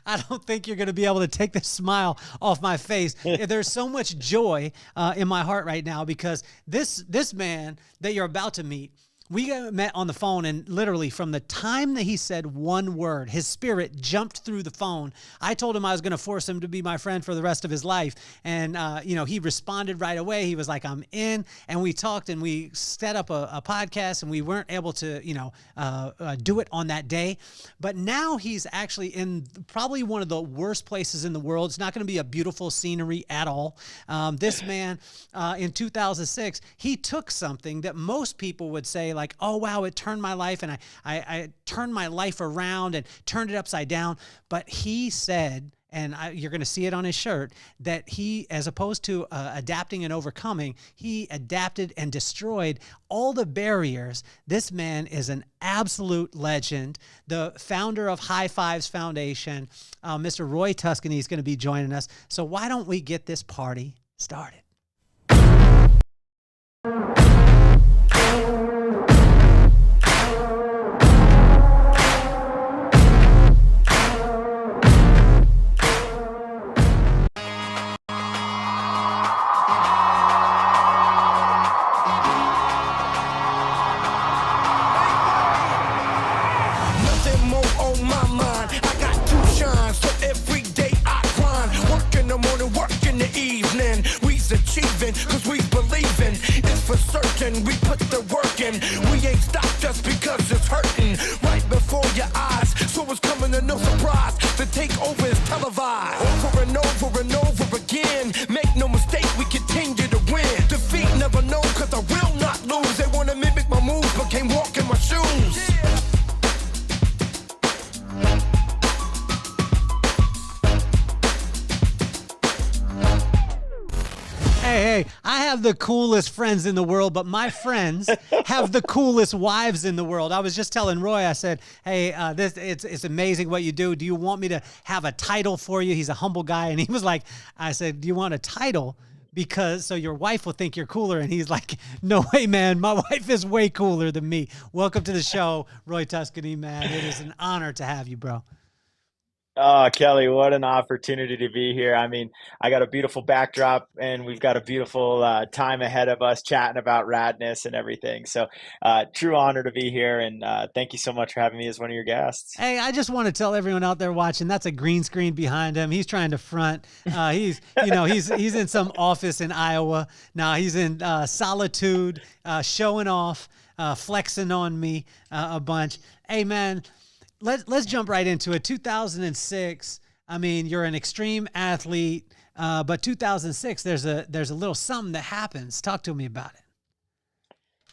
I don't think you're going to be able to take the smile off my face. There's so much joy in my heart right now because this man that you're about to meet, we got met on the phone, and literally from the time that he said one word, his spirit jumped through the phone. I told him I was going to force him to be my friend for the rest of his life. And, he responded right away. He was like, I'm in. And we talked and we set up a podcast, and we weren't able to, do it on that day. But now he's actually in probably one of the worst places in the world. It's not going to be a beautiful scenery at all. This man, in 2006, he took something that most people would say, like, oh, wow, it turned my life, and I turned my life around and turned it upside down. But he said, and you're going to see it on his shirt, that he, as opposed to adapting and overcoming, he adapted and destroyed all the barriers. This man is an absolute legend. The founder of High Fives Foundation, Mr. Roy Tuscany, is going to be joining us. So why don't we get this party started? Cause we believin', it's for certain. We put the work in. We ain't stopped just because it's hurting. Right before your eyes, so it's coming to no surprise. The takeover is televised. Over and over and over again. Make no mistake, we continue to win. Defeat never known, cause I will not lose. They wanna mimic my moves, but can't walk in my shoes. Hey, I have the coolest friends in the world, but my friends have the coolest wives in the world. I was just telling Roy, I said, hey, it's amazing what you do. Do you want me to have a title for you? He's a humble guy. And he was like, I said, do you want a title? Because so your wife will think you're cooler. And he's like, no way, man. My wife is way cooler than me. Welcome to the show, Roy Tuscany, man. It is an honor to have you, bro. Oh, Kelly, what an opportunity to be here. I mean, I got a beautiful backdrop and we've got a beautiful time ahead of us chatting about radness and everything. So true honor to be here. And thank you so much for having me as one of your guests. Hey, I just want to tell everyone out there watching, that's a green screen behind him. He's trying to front. He's in some office in Iowa. Now he's in solitude, showing off, flexing on me a bunch. Hey, man. Let's jump right into it. 2006. I mean, you're an extreme athlete, but 2006. There's a little something that happens. Talk to me about it.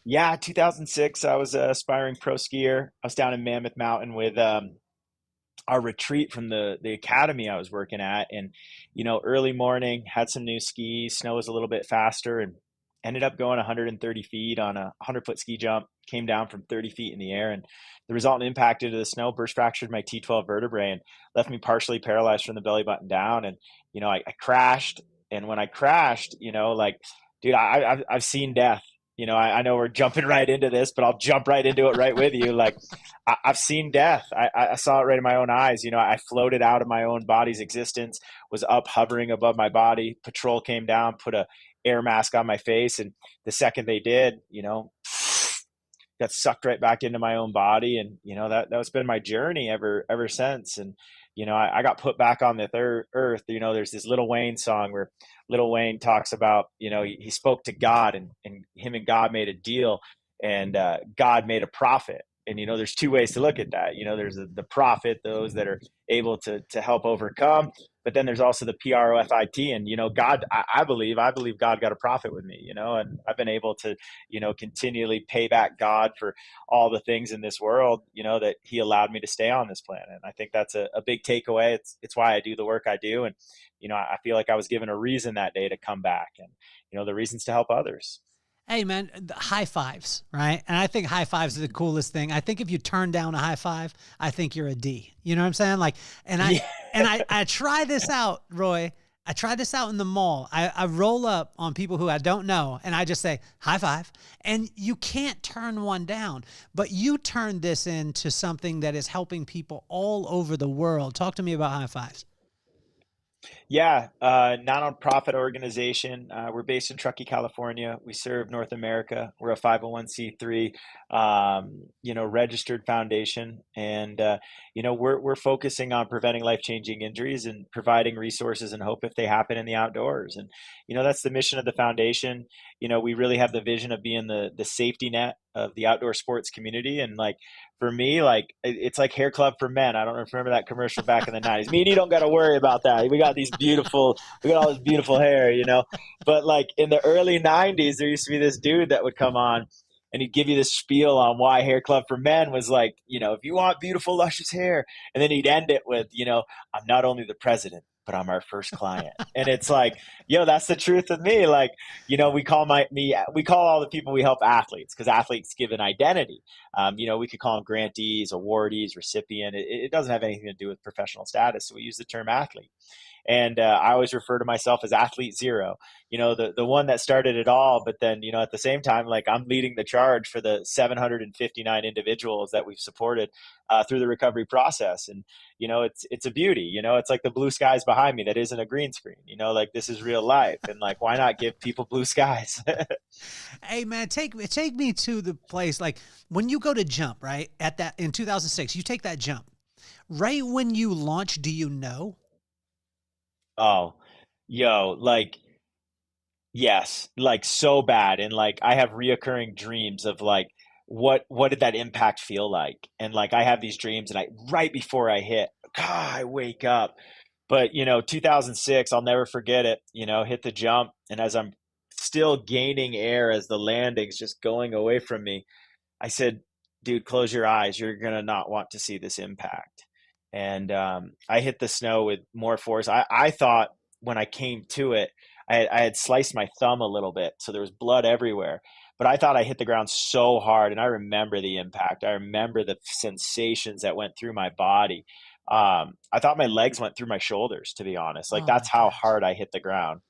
Yeah, 2006. I was an aspiring pro skier. I was down in Mammoth Mountain with our retreat from the academy I was working at, and early morning, had some new skis. Snow was a little bit faster, and ended up going 130 feet on a 100-foot ski jump. Came down from 30 feet in the air, and the resultant impact into the snow burst fractured my T12 vertebrae and left me partially paralyzed from the belly button down. And I crashed, and when I crashed, dude, I've seen death. I know we're jumping right into this, but I'll jump right into it right with you. Like I've seen death. I saw it right in my own eyes. I floated out of my own body's existence, was up hovering above my body. Patrol came down, put a air mask on my face, and the second they did, got sucked right back into my own body. And that's been my journey ever since. And I got put back on the earth. There's this Lil Wayne song where Lil Wayne talks about he spoke to God, and him and God made a deal, and God made a prophet. And there's two ways to look at that. There's the prophet, those that are able to help overcome, but then there's also the PROFIT. And God, I believe God got a prophet with me. And I've been able to continually pay back God for all the things in this world that He allowed me to stay on this planet. And I think that's a big takeaway. It's why I do the work I do. And I feel like I was given a reason that day to come back, and the reason's to help others. Hey, man, high fives, right? And I think high fives is the coolest thing. I think if you turn down a high five, I think you're a D. You know what I'm saying? Like, and I try this out, Roy. I try this out in the mall. I roll up on people who I don't know and I just say, high five. And you can't turn one down, but you turned this into something that is helping people all over the world. Talk to me about high fives. Yeah, non-profit organization. We're based in Truckee, California. We serve North America. We're a 501c3, registered foundation, and we're focusing on preventing life-changing injuries and providing resources and hope if they happen in the outdoors. And that's the mission of the foundation. We really have the vision of being the safety net of the outdoor sports community, and like for me, like it's like hair club for men. I don't know if you remember that commercial back in the 90s. Me and you don't got to worry about that. We got all this beautiful hair. But like in the early 90s, there used to be this dude that would come on and he'd give you this spiel on why hair club for men was like, if you want beautiful, luscious hair. And then he'd end it with, I'm not only the president, but I'm our first client. And it's like, that's the truth of me. Like, we call all the people we help athletes, because athletes give an identity. We could call them grantees, awardees, recipient. It doesn't have anything to do with professional status. So we use the term athlete. And I always refer to myself as athlete zero, the one that started it all. But then, at the same time, like I'm leading the charge for the 759 individuals that we've supported through the recovery process. And, it's a beauty, it's like the blue skies behind me that isn't a green screen, like this is real life. And like, why not give people blue skies? Hey man, take me to the place. Like when you go to jump, right? In 2006, you take that jump right when you launch. Do you know? Oh, like, yes, like so bad. And like, I have reoccurring dreams of like, what did that impact feel like? And like, I have these dreams and right before I hit, God, I wake up. But, 2006, I'll never forget it, hit the jump. And as I'm still gaining air, as the landing's just going away from me, I said, dude, close your eyes. You're going to not want to see this impact. And I hit the snow with more force. I thought when I came to it, I had sliced my thumb a little bit, so there was blood everywhere. But I thought I hit the ground so hard, and I remember the impact. I remember the sensations that went through my body. I thought my legs went through my shoulders, to be honest. Like, that's how hard I hit the ground.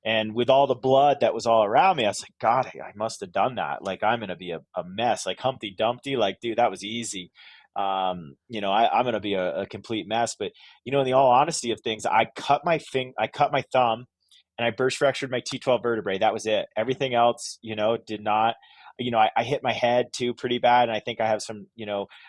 And with all the blood that was all around me, I was like, God, I must have done that. Like, I'm going to be a mess. Like Humpty Dumpty, like, dude, that was easy. I'm going to be a complete mess. But, in the all honesty of things, I cut my thumb and I burst fractured my T12 vertebrae. That was it. Everything else, did not. I hit my head too pretty bad. And I think I have some,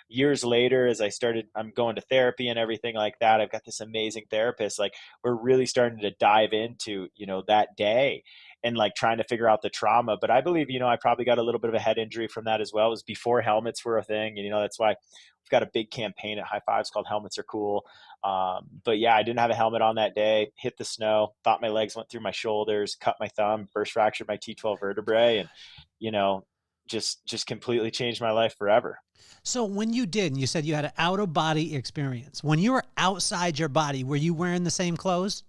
years later, as I'm going to therapy and everything like that. I've got this amazing therapist. Like, we're really starting to dive into, that day and like trying to figure out the trauma. But I believe, I probably got a little bit of a head injury from that as well. It was before helmets were a thing. And, that's why we've got a big campaign at High Fives called Helmets Are Cool. But yeah, I didn't have a helmet on that day, hit the snow, thought my legs went through my shoulders, cut my thumb, burst fractured my T12 vertebrae. And, just completely changed my life forever. So when you did, and you said you had an out of body experience, when you were outside your body, were you wearing the same clothes?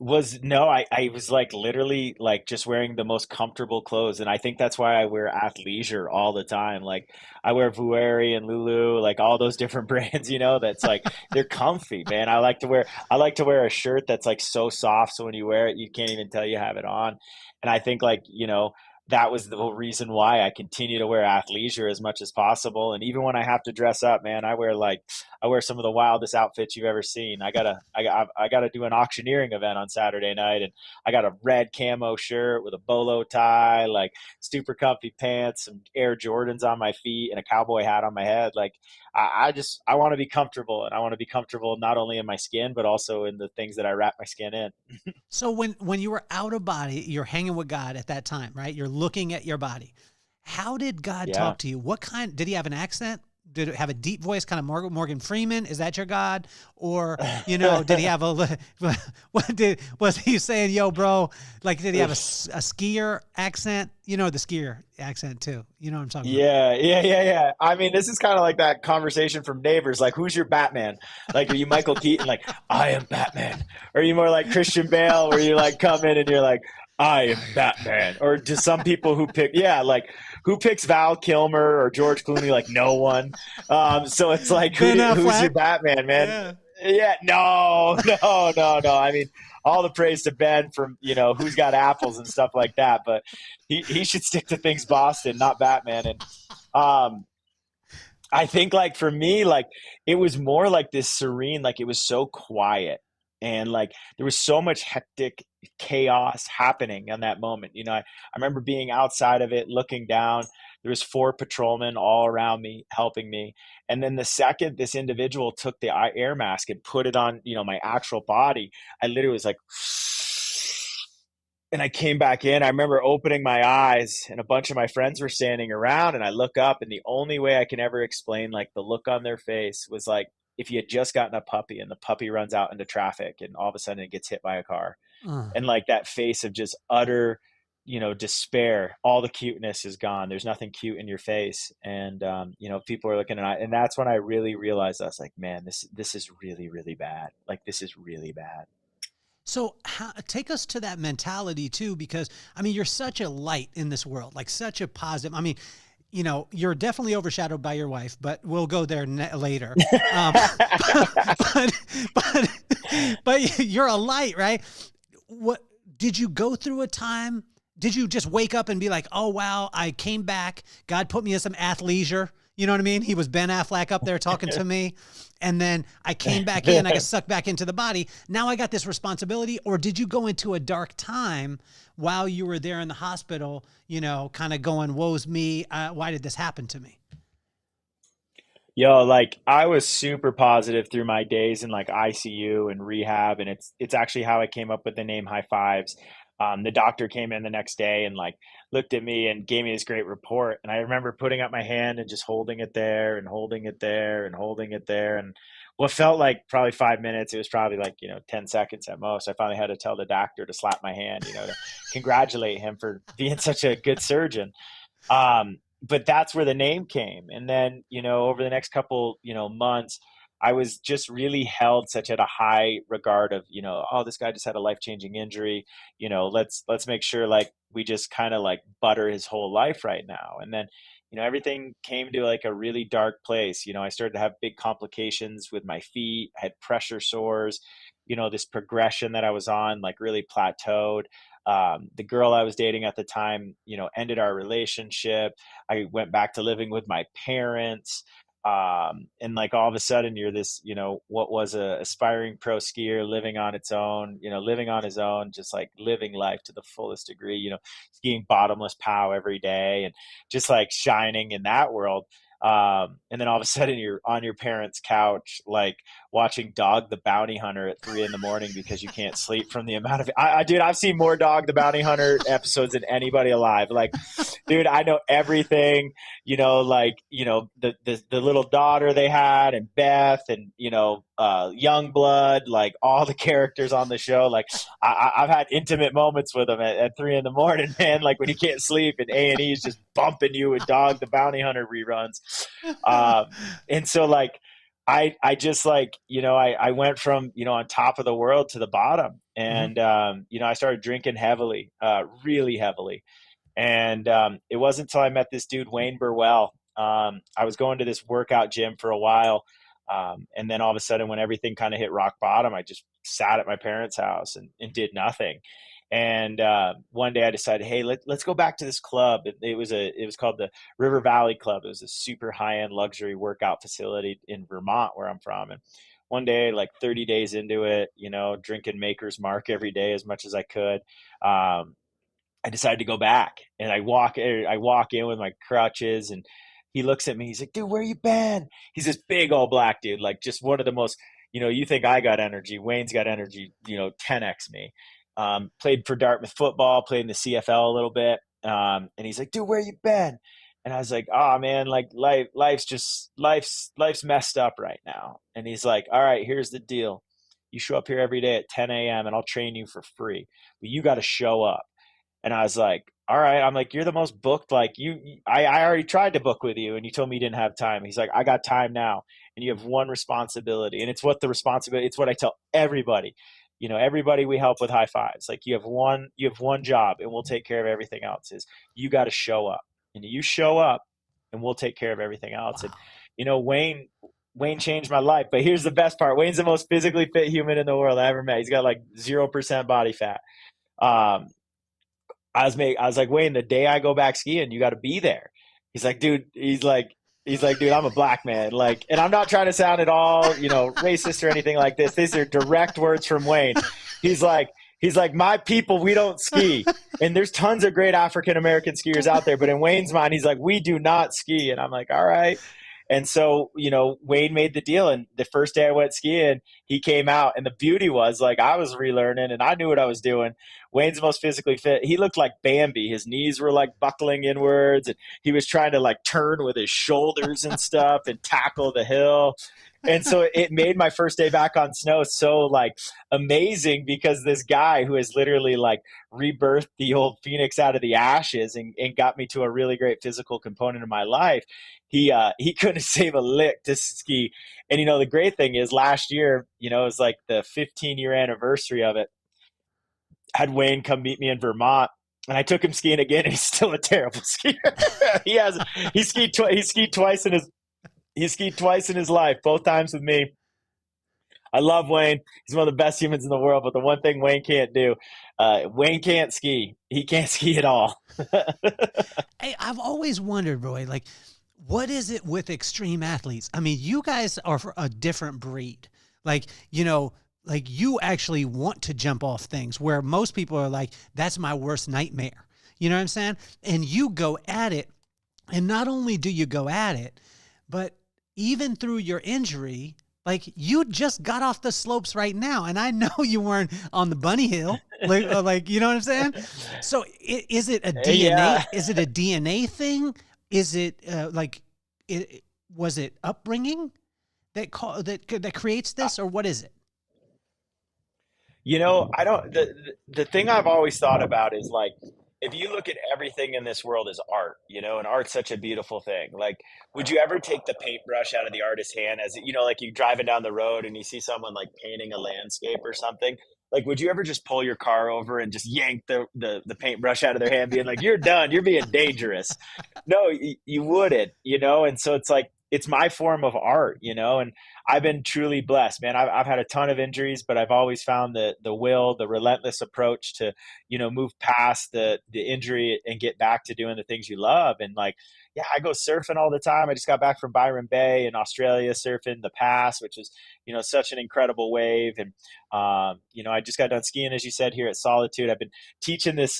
No, I was like literally like just wearing the most comfortable clothes. And I think that's why I wear athleisure all the time. Like I wear Vuori and Lulu, like all those different brands, that's like, they're comfy, man. I like to wear a shirt that's like so soft. So when you wear it, you can't even tell you have it on. And I think like, that was the whole reason why I continue to wear athleisure as much as possible. And even when I have to dress up, man, I wear some of the wildest outfits you've ever seen. I gotta do an auctioneering event on Saturday night, and I got a red camo shirt with a bolo tie, like super comfy pants, some Air Jordans on my feet, and a cowboy hat on my head. Like I want to be comfortable, and I want to be comfortable not only in my skin, but also in the things that I wrap my skin in. So when you were out of body, you're hanging with God at that time, right? You're looking at your body. How did God talk to you? What kind, did he have an accent? Did it have a deep voice, kind of Morgan Freeman? Is that your God? Or, did he have was he saying, yo, bro, like, did he have a skier accent? The skier accent too. You know what I'm talking about? Yeah. I mean, this is kind of like that conversation from Neighbors. Like, who's your Batman? Like, are you Michael Keaton? Like, I am Batman. Or are you more like Christian Bale, where you like come in and you're like, I am Batman? Or just some people who who picks Val Kilmer or George Clooney? Like, no one. So it's like, who's your Batman, man? Yeah, no, no, no, no. I mean, all the praise to Ben from, who's got apples and stuff like that, but he should stick to things Boston, not Batman. And um I think like for me, like it was more like this serene, like it was so quiet and like there was so much hectic chaos happening in that moment. I remember being outside of it, looking down. There was four patrolmen all around me, helping me. And then the second this individual took the air mask and put it on, my actual body, I literally was like, and I came back in. I remember opening my eyes and a bunch of my friends were standing around and I look up and the only way I can ever explain like the look on their face was like if you had just gotten a puppy and the puppy runs out into traffic and all of a sudden it gets hit by a car Uh, and like that face of just utter, despair. All the cuteness is gone. There's nothing cute in your face. And, people are looking at it. And that's when I really realized I was like, man, this is really, really bad. Like this is really bad. So take us to that mentality too, because I mean, you're such a light in this world, like such a positive. I mean, you're definitely overshadowed by your wife, but we'll go there later. Um, but, but, but you're a light, right? What did you go through a time? Did you just wake up and be like, oh, wow, I came back. God put me in some athleisure. You know what I mean? He was Ben Affleck up there talking to me. And then I came back in, I got sucked back into the body. Now I got this responsibility. Or did you go into a dark time while you were there in the hospital, kind of going, woe's me. Why did this happen to me? Yo, like I was super positive through my days in like ICU and rehab, and it's actually how I came up with the name High Fives. The doctor came in the next day and like looked at me and gave me this great report, and I remember putting up my hand and just holding it there and holding it there and holding it there, and what felt like probably 5 minutes, it was probably like 10 seconds at most. I finally had to tell the doctor to slap my hand, to congratulate him for being such a good surgeon. But that's where the name came. And then, over the next couple, months, I was just really held such at a high regard of, oh, this guy just had a life-changing injury. Let's make sure like we just kind of like butter his whole life right now. And then, everything came to like a really dark place. I started to have big complications with my feet. I had pressure sores. This progression that I was on like really plateaued. The girl I was dating at the time, ended our relationship. I went back to living with my parents. And like all of a sudden you're this, what was a aspiring pro skier living on its own, living on his own, just like living life to the fullest degree, skiing bottomless pow every day and just like shining in that world. And then all of a sudden you're on your parents' couch, like watching Dog the Bounty Hunter at 3 a.m. because you can't sleep from the amount of, dude, I've seen more Dog the Bounty Hunter episodes than anybody alive. Like, dude, I know everything, the little daughter they had and Beth and, young blood, like all the characters on the show. Like I've had intimate moments with them at 3 a.m, man. Like when you can't sleep and A&E is just bumping you with Dog the Bounty Hunter reruns. And so like, I just like, I went from, on top of the world to the bottom and, I started drinking heavily, really heavily. And, it wasn't until I met this dude, Wayne Burwell. I was going to this workout gym for a while. And then all of a sudden when everything kind of hit rock bottom, I just sat at my parents' house and did nothing. And one day I decided, hey, let's go back to this club. It was called the River Valley Club. It was a super high-end luxury workout facility in Vermont, where I'm from. And one day, like 30 days into it, drinking Maker's Mark every day as much as I could, I decided to go back. And I walk in with my crutches, and he looks at me. He's like, dude, where you been? He's this big old black dude, like just one of the most, you think I got energy. Wayne's got energy, 10x me. Played for Dartmouth football, played in the CFL a little bit. And he's like, dude, where you been? And I was like, oh man, like life's messed up right now. And he's like, all right, here's the deal. You show up here every day at 10 a.m. and I'll train you for free, but you got to show up. And I was like, all right. I'm like, you're the most booked. Like I already tried to book with you and you told me you didn't have time. He's like, I got time now. And you have one responsibility. And it's what I tell everybody, everybody we help with High Fives. Like you have one job and we'll take care of everything else. Is you got to show up, and you show up and we'll take care of everything else. Wow. And, Wayne Wayne changed my life. But here's the best part. Wayne's the most physically fit human in the world I ever met. He's got like 0% body fat. Um, I was like, Wayne, the day I go back skiing, you got to be there. He's like, dude, dude, I'm a black man. Like, and I'm not trying to sound at all, racist or anything like this. These are direct words from Wayne. He's like, my people, we don't ski. And there's tons of great African American skiers out there, but in Wayne's mind, he's like, we do not ski. And I'm like, all right. And so, Wayne made the deal. And the first day I went skiing, he came out. And the beauty was, like, I was relearning and I knew what I was doing. Wayne's the most physically fit. He looked like Bambi. His knees were like buckling inwards. And he was trying to like turn with his shoulders and stuff and tackle the hill. And so it made my first day back on snow so like amazing, because this guy who has literally like rebirthed the old Phoenix out of the ashes and got me to a really great physical component of my life, he couldn't save a lick to ski. And the great thing is, last year, it was like the 15-year anniversary of it. Had Wayne come meet me in Vermont, and I took him skiing again, and he's still a terrible skier. He skied twice in his life, both times with me. I love Wayne. He's one of the best humans in the world, but the one thing Wayne can't do, Wayne can't ski. He can't ski at all. Hey, I've always wondered, Roy, like, what is it with extreme athletes? I mean, you guys are a different breed. Like, like you actually want to jump off things, where most people are like, that's my worst nightmare. You know what I'm saying? And you go at it. And not only do you go at it, but even through your injury, like, you just got off the slopes right now. And I know you weren't on the bunny hill. Like, you know what I'm saying? So is it a DNA? Yeah. Is it a DNA thing? Is it was it upbringing that creates this, or what is it? I don't. The thing I've always thought about is, like, if you look at everything in this world as art, and art's such a beautiful thing. Like, would you ever take the paintbrush out of the artist's hand, as like you driving down the road and you see someone like painting a landscape or something? Like, would you ever just pull your car over and just yank the paintbrush out of their hand, being like, you're done, you're being dangerous? No, you wouldn't, And so it's like, it's my form of art, and I've been truly blessed, man. I've had a ton of injuries, but I've always found the will, the relentless approach to, move past the injury and get back to doing the things you love. And like, yeah, I go surfing all the time. I just got back from Byron Bay in Australia, surfing the Pass, which is, such an incredible wave. And, I just got done skiing, as you said, here at Solitude. I've been teaching this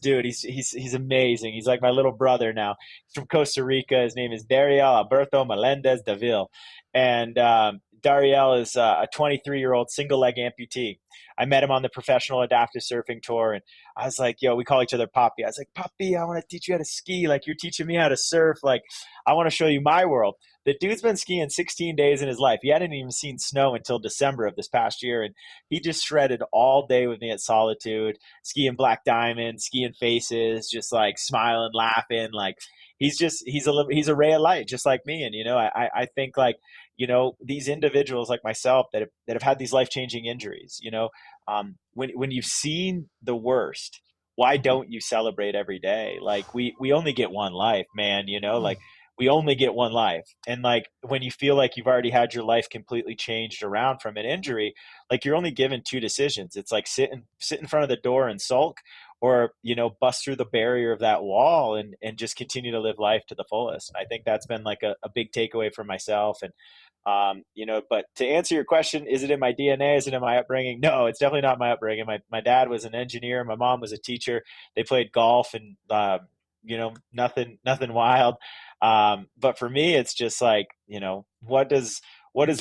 dude. He's amazing. He's like my little brother now. He's from Costa Rica. His name is Dariel Alberto Melendez Davil. And Dariel is a 23-year-old single leg amputee. I met him on the professional adaptive surfing tour, and I was like, yo, we call each other Papi. I was like, Papi, I want to teach you how to ski. Like, you're teaching me how to surf. Like, I want to show you my world. The dude's been skiing 16 days in his life. He hadn't even seen snow until December of this past year, and he just shredded all day with me at Solitude, skiing Black Diamond, skiing faces, just like smiling, laughing. Like, he's a ray of light, just like me. And I think, like, these individuals like myself that have had these life-changing injuries, when you've seen the worst, why don't you celebrate every day? Like, we only get one life, man, like, we only get one life. And like, when you feel like you've already had your life completely changed around from an injury, like, you're only given two decisions. It's like sit in front of the door and sulk, or, bust through the barrier of that wall and just continue to live life to the fullest. And I think that's been like a big takeaway for myself. And, but to answer your question, is it in my DNA? Is it in my upbringing? No, it's definitely not my upbringing. My dad was an engineer. My mom was a teacher. They played golf and, nothing wild. But for me, it's just like, what does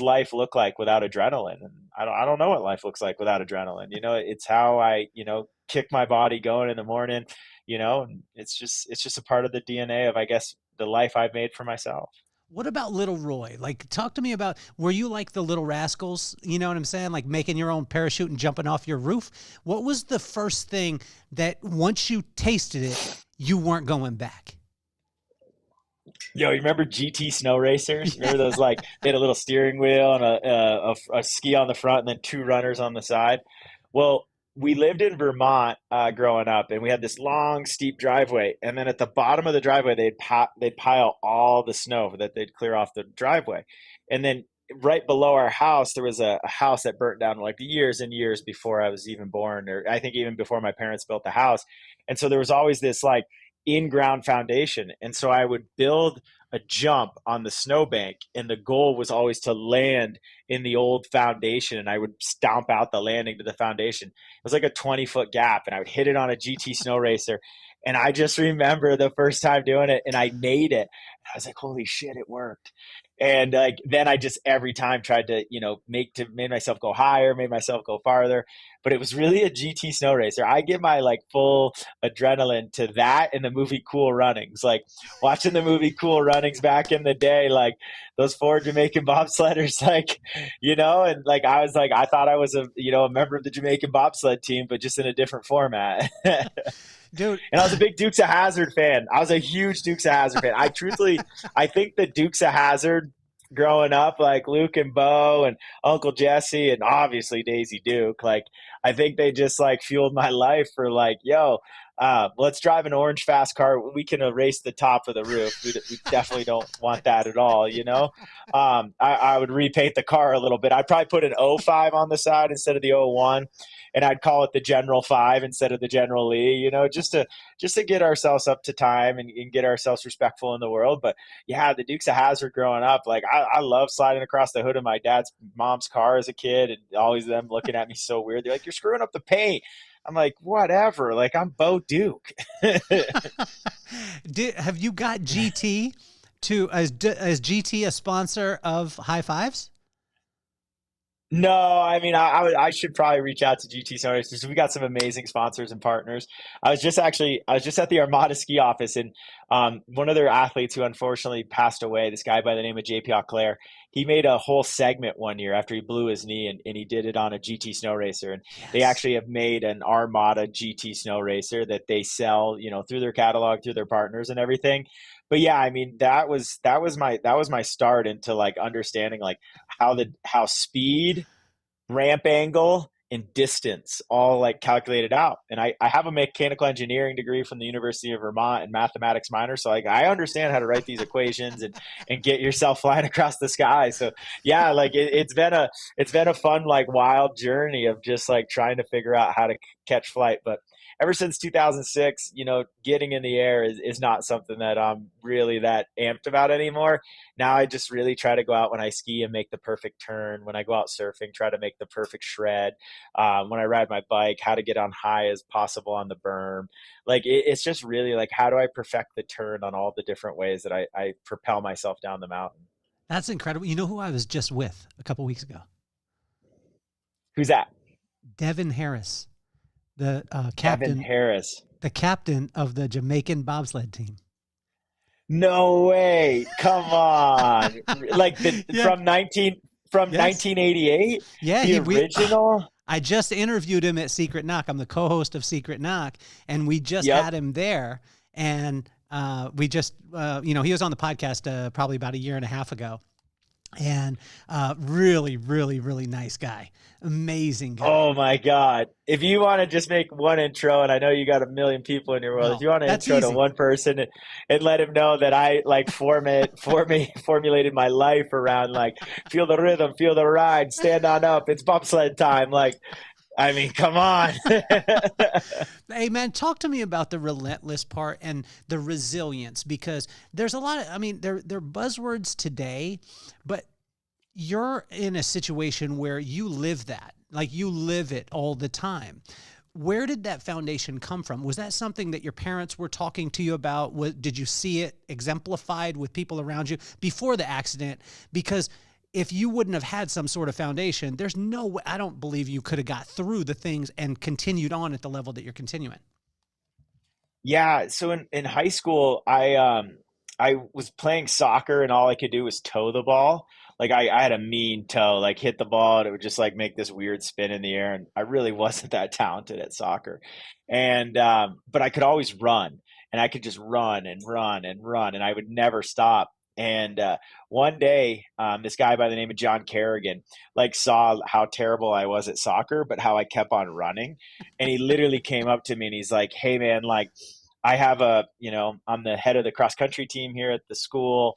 life look like without adrenaline? And I don't know what life looks like without adrenaline. It's how I, kick my body going in the morning, and it's just a part of the DNA of, I guess, the life I've made for myself. What about little Roy? Like, talk to me about, were you like the Little Rascals? You know what I'm saying? Like, making your own parachute and jumping off your roof? What was the first thing that, once you tasted it, you weren't going back? Yo, you remember GT snow racers? Remember those, like, they had a little steering wheel and a ski on the front and then two runners on the side? Well, we lived in Vermont growing up, and we had this long, steep driveway. And then at the bottom of the driveway, they'd pile all the snow that they'd clear off the driveway. And then right below our house, there was a house that burnt down like years and years before I was even born, or I think even before my parents built the house. And so there was always this like in-ground foundation. And so I would build a jump on the snowbank, and the goal was always to land in the old foundation, and I would stomp out the landing to the foundation. It was like a 20-foot gap, and I would hit it on a GT snow racer. And I just remember the first time doing it, and I made it. I was like, holy shit, it worked. And like then I just every time tried to, made myself go higher, made myself go farther. But it was really a GT snow racer. I give my like full adrenaline to that and the movie Cool Runnings. Like watching the movie Cool Runnings back in the day, like those four Jamaican bobsledders, like, and like I was like, I thought I was a member of the Jamaican bobsled team, but just in a different format. Dude. And I was a big Dukes of Hazzard fan. I was a huge Dukes of Hazzard fan. I think the Dukes of Hazzard growing up, like Luke and Bo and Uncle Jesse and obviously Daisy Duke, like I think they just like fueled my life for like, let's drive an orange fast car. We can erase the top of the roof. We definitely don't want that at all, I would repaint the car a little bit. I'd probably put an '05 on the side instead of the '01. And I'd call it the General 5 instead of the General Lee, just to get ourselves up to time and get ourselves respectful in the world. But yeah, the Dukes of Hazzard growing up, like I love sliding across the hood of my mom's car as a kid, and always them looking at me so weird. They're like, "You're screwing up the paint." I'm like, whatever. Like I'm Bo Duke. Have you got GT as GT a sponsor of High Fives? No, I mean, I should probably reach out to GT Snow. We got some amazing sponsors and partners. I was just at the Armada ski office, and one of their athletes who unfortunately passed away, this guy by the name of JP Auclair, he made a whole segment one year after he blew his knee, and he did it on a GT snow racer. And they actually have made an Armada GT snow racer that they sell, through their catalog, through their partners and everything. But yeah, I mean, that was my start into like understanding like how speed, ramp angle, and distance all like calculated out. And I have a mechanical engineering degree from the University of Vermont and mathematics minor. So like I understand how to write these equations and get yourself flying across the sky. So yeah, like it's been a fun, like wild journey of just like trying to figure out how to catch flight. But ever since 2006, getting in the air is not something that I'm really that amped about anymore. Now I just really try to go out when I ski and make the perfect turn. When I go out surfing, try to make the perfect shred. When I ride my bike, how to get on high as possible on the berm. Like it's just really like, how do I perfect the turn on all the different ways that I propel myself down the mountain? That's incredible. You know who I was just with a couple weeks ago? Who's that? Devin Harris. The captain, Devin Harris, the captain of the Jamaican bobsled team. No way! Come on, like from 1988. Yeah, the original. I just interviewed him at Secret Knock. I'm the co-host of Secret Knock, and we just had him there. And we just, he was on the podcast probably about a year and a half ago. And really, really, really nice guy. Amazing guy. Oh my God. If you want to just make one intro, and I know you got a million people in your world, if you want to intro to one person and let him know that I like formulated my life around like, feel the rhythm, feel the ride, stand on up, it's bobsled time. Like, I mean, come on. Hey, man, talk to me about the relentless part and the resilience, because there's a lot of, they're buzzwords today, but you're in a situation where you live that, like you live it all the time. Where did that foundation come from? Was that something that your parents were talking to you about? Did you see it exemplified with people around you before the accident? Because if you wouldn't have had some sort of foundation, there's no way, I don't believe you could have got through the things and continued on at the level that you're continuing. Yeah. So in high school, I was playing soccer and all I could do was toe the ball. Like I had a mean toe, like hit the ball and it would just like make this weird spin in the air. And I really wasn't that talented at soccer. And, but I could always run, and I could just run and run and run, and I would never stop. And one day, this guy by the name of John Kerrigan like saw how terrible I was at soccer, but how I kept on running. And he literally came up to me and he's like, "Hey man, like I have I'm the head of the cross country team here at the school.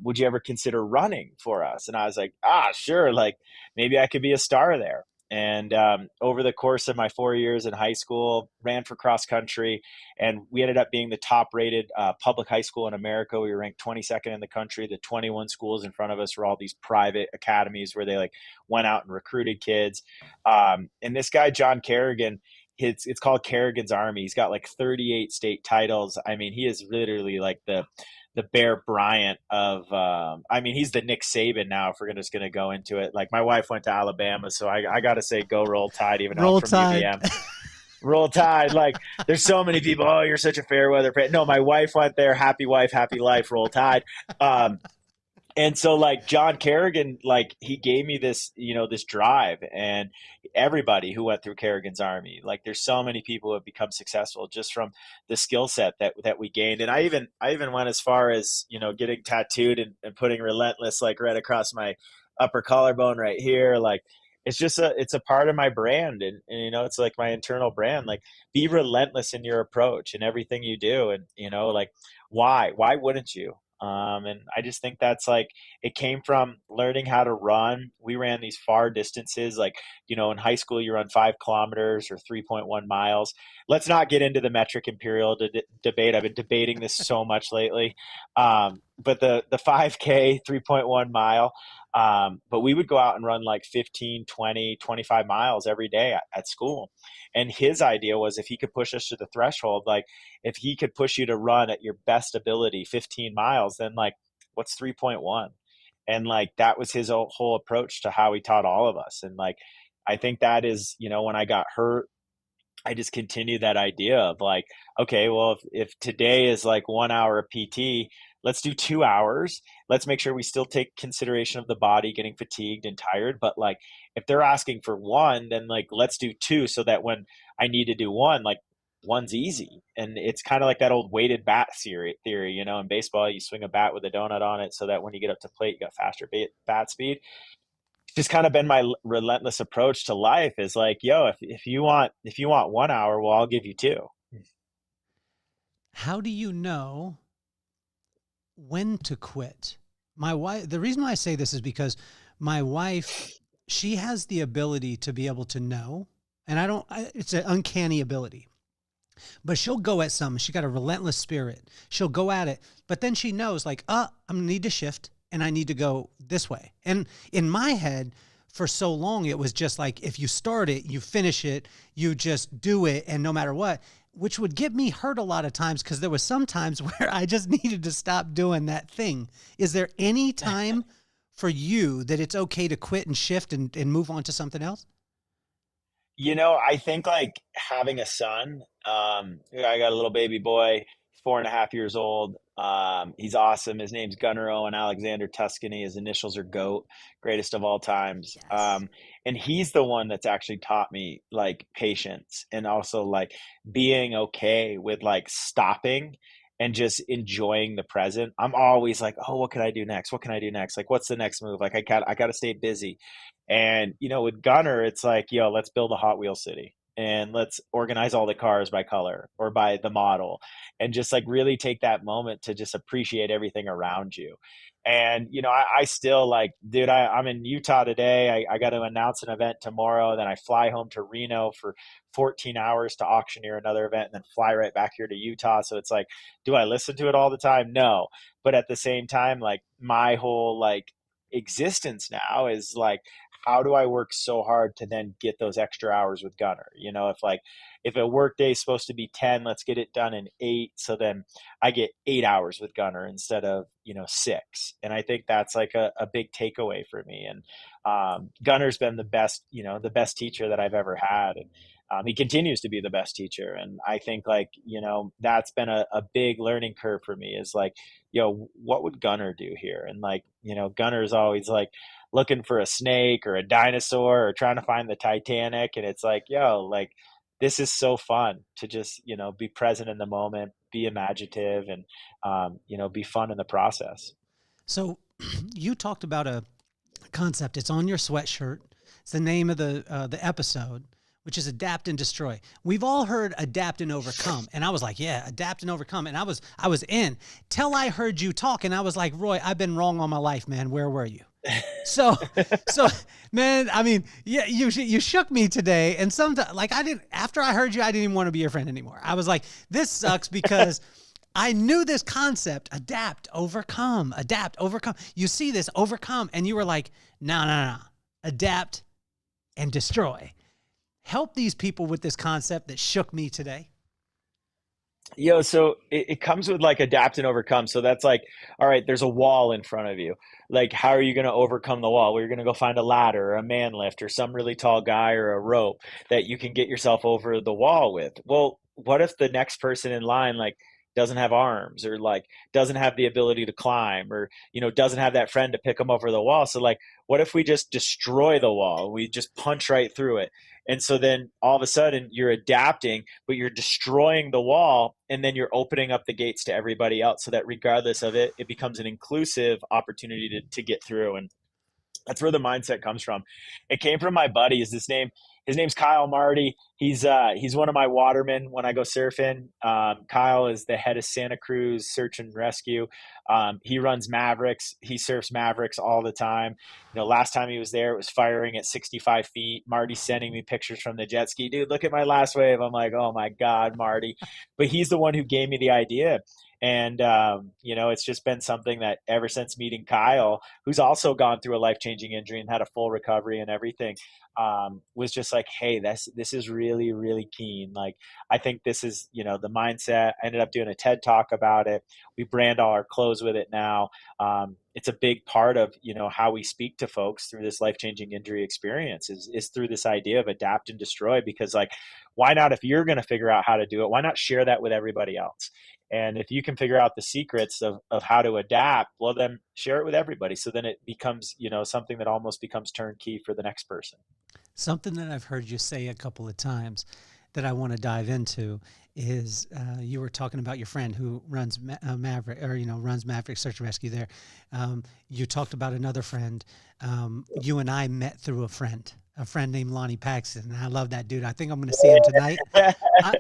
Would you ever consider running for us?" And I was like, sure. Like maybe I could be a star there. And over the course of my 4 years in high school, ran for cross country, and we ended up being the top rated public high school in America. We were ranked 22nd in the country. The 21 schools in front of us were all these private academies where they like went out and recruited kids. And this guy, John Kerrigan, it's called Kerrigan's Army. He's got like 38 state titles. I mean, he is literally like the Bear Bryant of I mean, he's the Nick Saban now, if we're just gonna go into it. Like my wife went to Alabama, so I gotta say go Roll Tide, even though I'm Roll from Tide. UVM. Roll Tide. Like there's so many people, oh, you're such a fair weather fan. No, my wife went there. Happy wife, happy life, Roll Tide. And so like John Kerrigan, like he gave me this, this drive, and everybody who went through Kerrigan's Army, like there's so many people who have become successful just from the skill set that we gained. And I even went as far as, getting tattooed and putting relentless like right across my upper collarbone right here. Like it's a part of my brand, and it's like my internal brand. Like be relentless in your approach and everything you do. And like why wouldn't you? And I just think that's like it came from learning how to run. We ran these far distances, like in high school you run 5 kilometers or 3.1 miles. Let's not get into the metric imperial debate. I've been debating this so much lately. But the 5K 3.1 mile, but we would go out and run like 15, 20, 25 miles every day at school. And his idea was if he could push us to the threshold, like if he could push you to run at your best ability 15 miles, then like what's 3.1? And like that was his whole approach to how he taught all of us. And like I think that is, when I got hurt, I just continued that idea of like, okay, well, if today is like 1 hour of PT, let's do 2 hours. Let's make sure we still take consideration of the body getting fatigued and tired. But like, if they're asking for one, then like, let's do two, so that when I need to do one, like one's easy. And it's kind of like that old weighted bat theory, in baseball, you swing a bat with a donut on it so that when you get up to plate, you got faster bat speed. Just kind of been my relentless approach to life is like, yo, if you want 1 hour, well, I'll give you two. How do you know when to quit? My wife, the reason why I say this is because my wife, she has the ability to be able to know, and it's an uncanny ability, but she'll go at something. She got a relentless spirit. She'll go at it, but then she knows like, I'm going to need to shift and I need to go this way. And in my head, for so long, it was just like, if you start it, you finish it, you just do it. And no matter what, which would get me hurt a lot of times, because there was some times where I just needed to stop doing that thing. Is there any time for you that it's okay to quit and shift and move on to something else? I think like having a son, I got a little baby boy, he's 4.5 years old. He's awesome. His name's Gunnar Owen Alexander Tuscany. His initials are GOAT, greatest of all times. Yes. And he's the one that's actually taught me like patience, and also like being okay with like stopping and just enjoying the present. I'm always like, oh, what can I do next? What can I do next? Like, what's the next move? Like, I got to stay busy. And with Gunner, it's like, yo, let's build a Hot Wheel city, and let's organize all the cars by color or by the model, and just like really take that moment to just appreciate everything around you. And I still like, dude, I'm in Utah today. I got to announce an event tomorrow. Then I fly home to Reno for 14 hours to auctioneer another event, and then fly right back here to Utah. So it's like, do I listen to it all the time? No. But at the same time, like my whole like existence now is like, how do I work so hard to then get those extra hours with Gunner? If a work day is supposed to be 10, let's get it done in 8. So then I get 8 hours with Gunner instead of, 6. And I think that's like a big takeaway for me. And Gunner's been the best teacher that I've ever had. And he continues to be the best teacher. And I think like, that's been a big learning curve for me, is like, what would Gunner do here? And like, Gunner's always like looking for a snake or a dinosaur or trying to find the Titanic. And it's like, like, this is so fun to just, be present in the moment, be imaginative, and, be fun in the process. So you talked about a concept. It's on your sweatshirt. It's the name of the episode, which is adapt and destroy. We've all heard adapt and overcome, and I was like, yeah, adapt and overcome, and I was in till I heard you talk, and I was like, Roy, I've been wrong all my life, man. Where were you? So, so, man, I mean, yeah, you shook me today, and sometimes, like, after I heard you, I didn't even want to be your friend anymore. I was like, this sucks because I knew this concept, adapt, overcome, adapt, overcome. You see this, overcome, and you were like, no, adapt and destroy. Help these people with this concept that shook me today. So it comes with like adapt and overcome. So that's like, all right, there's a wall in front of you. Like, how are you going to overcome the wall? Well, you're going to go find a ladder or a man lift or some really tall guy or a rope that you can get yourself over the wall with. Well, what if the next person in line, like, doesn't have arms or like doesn't have the ability to climb or, doesn't have that friend to pick them over the wall? So like, what if we just destroy the wall? We just punch right through it. And so then all of a sudden you're adapting, but you're destroying the wall, and then you're opening up the gates to everybody else so that regardless of it, it becomes an inclusive opportunity to get through. And that's where the mindset comes from. It came from my buddy. His name's Kyle Marty. He's one of my watermen when I go surfing. Kyle is the head of Santa Cruz Search and Rescue. He runs Mavericks. He surfs Mavericks all the time. Last time he was there, it was firing at 65 feet. Marty's sending me pictures from the jet ski. Dude, look at my last wave. I'm like, oh my God, Marty. But he's the one who gave me the idea. And, it's just been something that ever since meeting Kyle, who's also gone through a life-changing injury and had a full recovery and everything, was just like, hey, this is really, really keen. Like, I think this is, the mindset. I ended up doing a TED talk about it. We brand all our clothes with it now. It's a big part of, how we speak to folks through this life-changing injury experience is through this idea of adapt and destroy, because like, why not, if you're going to figure out how to do it, why not share that with everybody else? And if you can figure out the secrets of how to adapt, well, then share it with everybody. So then it becomes, something that almost becomes turnkey for the next person. Something that I've heard you say a couple of times that I want to dive into is you were talking about your friend who runs Maverick, or runs Maverick Search and Rescue there. You talked about another friend. You and I met through a friend named Lonnie Paxton, and I love that dude. I think I'm going to see him tonight.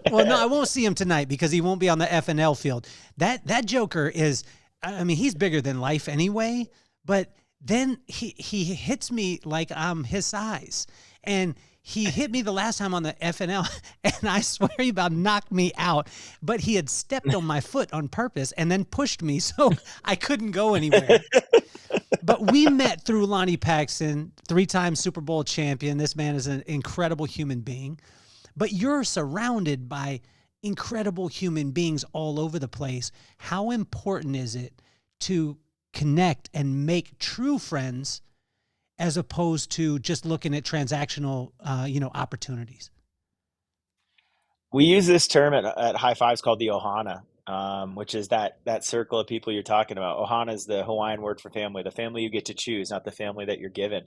No, I won't see him tonight because he won't be on the FNL field. That joker is, I mean, he's bigger than life anyway, but then he hits me like I'm his size. And he hit me the last time on the FNL, and I swear he about knocked me out. But he had stepped on my foot on purpose and then pushed me, so I couldn't go anywhere. But we met through Lonnie Paxton, 3-time Super Bowl champion. This man is an incredible human being. But you're surrounded by incredible human beings all over the place. How important is it to connect and make true friends as opposed to just looking at transactional, opportunities? We use this term at High Fives called the Ohana, which is that circle of people you're talking about. Ohana is the Hawaiian word for family, the family you get to choose, not the family that you're given.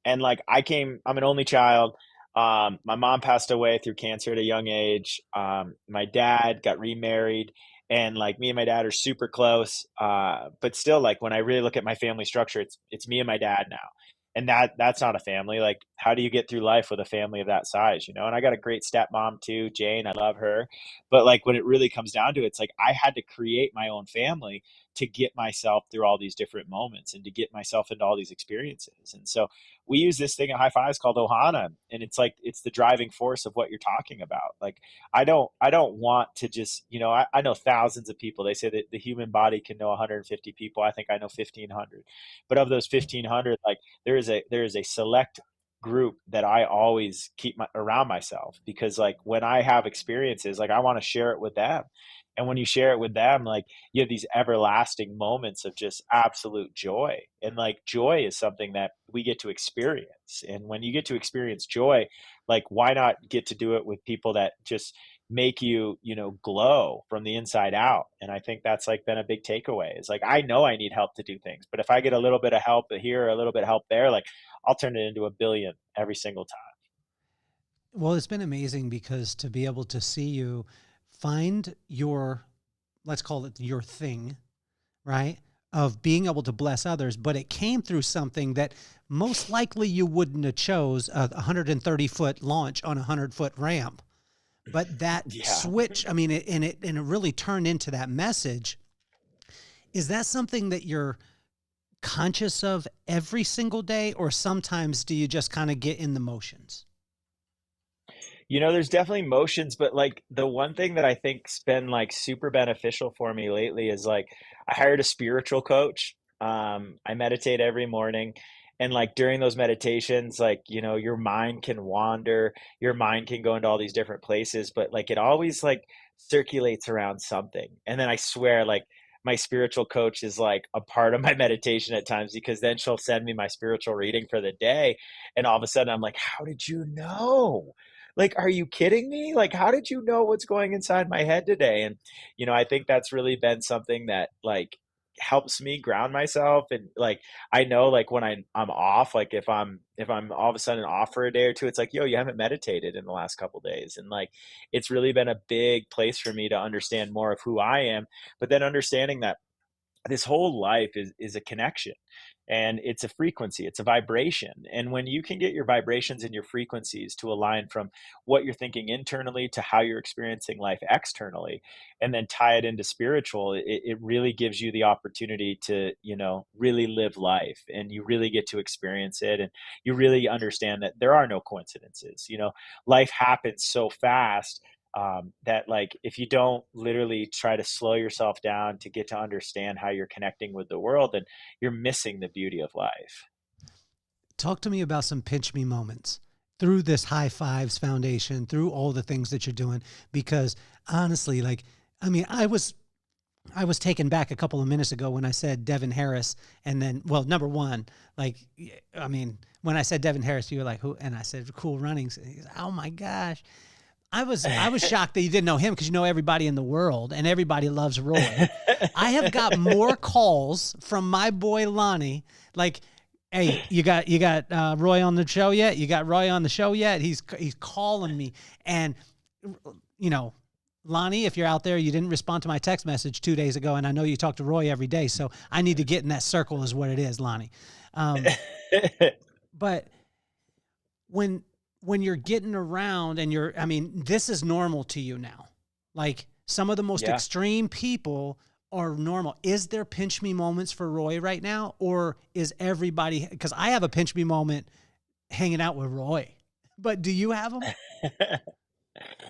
And like I'm an only child. My mom passed away through cancer at a young age. My dad got remarried, and like me and my dad are super close. But still, like when I really look at my family structure, it's me and my dad now. And that's not a family. Like, how do you get through life with a family of that size, And I got a great stepmom too, Jane. I love her. But like when it really comes down to it, it's like I had to create my own family to get myself through all these different moments and to get myself into all these experiences. And so we use this thing at High Fives called Ohana, and it's like it's the driving force of what you're talking about. Like I don't want to just, I know thousands of people. They say that the human body can know 150 people. I think I know 1,500. But of those 1,500, like there is a select group that I always keep around myself, because like when I have experiences, like I want to share it with them. And when you share it with them, like you have these everlasting moments of just absolute joy. And like joy is something that we get to experience. And when you get to experience joy, like why not get to do it with people that just make you, glow from the inside out? And I think that's like been a big takeaway. Is like, I know I need help to do things, but if I get a little bit of help here, a little bit of help there, like I'll turn it into a billion every single time. Well, it's been amazing because to be able to see you find your, let's call it your thing, right? of being able to bless others, but it came through something that most likely you wouldn't have chose, a 130-foot launch on a 100-foot ramp. But that Yeah. switch, I mean, and it really turned into that message. Is that something that you're conscious of every single day, or sometimes do you just kind of get in the motions? There's definitely motions, but like the one thing that I think's been like super beneficial for me lately is like I hired a spiritual coach. I meditate every morning. And like during those meditations, like, your mind can wander, your mind can go into all these different places, but like it always like circulates around something. And then I swear, like my spiritual coach is like a part of my meditation at times because then she'll send me my spiritual reading for the day. And all of a sudden I'm like, how did you know? Like, are you kidding me? Like, how did you know what's going inside my head today? And, I think that's really been something that like helps me ground myself. And like, I know like when I'm off, like if I'm all of a sudden off for a day or two, it's like, yo, you haven't meditated in the last couple days. And like, it's really been a big place for me to understand more of who I am, but then understanding that this whole life is a connection, and it's a frequency, it's a vibration. And when you can get your vibrations and your frequencies to align from what you're thinking internally to how you're experiencing life externally, and then tie it into spiritual, it really gives you the opportunity to really live life, and you really get to experience it, and you really understand that there are no coincidences. Life happens so fast, that like if you don't literally try to slow yourself down to get to understand how you're connecting with the world, then you're missing the beauty of life. Talk to me about some pinch me moments through this High Fives Foundation, through all the things that you're doing, because honestly, like, I mean, I was taken back a couple of minutes ago when I said Devin Harris, and then, well, number one, like, I mean, when I said Devin Harris, you were like, who? And I said, Cool Runnings. Oh my gosh. I was shocked that you didn't know him, because you know everybody in the world and everybody loves Roy. I have got more calls from my boy Lonnie, like, hey, you got Roy on the show yet? You got Roy on the show yet? He's calling me, and you know, Lonnie, if you're out there, you didn't respond to my text message 2 days ago, and I know you talk to Roy every day, so I need to get in that circle, is what it is, Lonnie. But when you're getting around and I mean, this is normal to you now. Like, some of the most Yeah. extreme people are normal. Is there pinch me moments for Roy right now? Or is everybody, because I have a pinch me moment hanging out with Roy, but do you have them?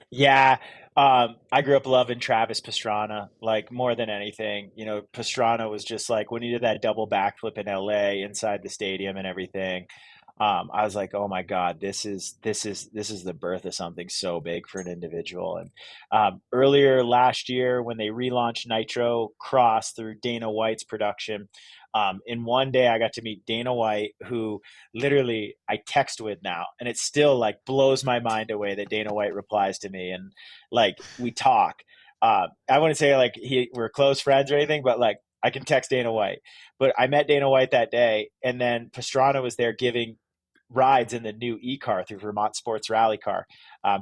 Yeah. I grew up loving Travis Pastrana, like more than anything. Pastrana was just like when he did that double backflip in LA inside the stadium and everything. I was like, oh my God, this is the birth of something so big for an individual. And earlier last year, when they relaunched Nitro Cross through Dana White's production, in one day I got to meet Dana White, who literally I text with now, and it still like blows my mind away that Dana White replies to me, and like we talk. I wouldn't say like we're close friends or anything, but like I can text Dana White. But I met Dana White that day, and then Pastrana was there giving rides in the new e-car through Vermont Sports Rally Car,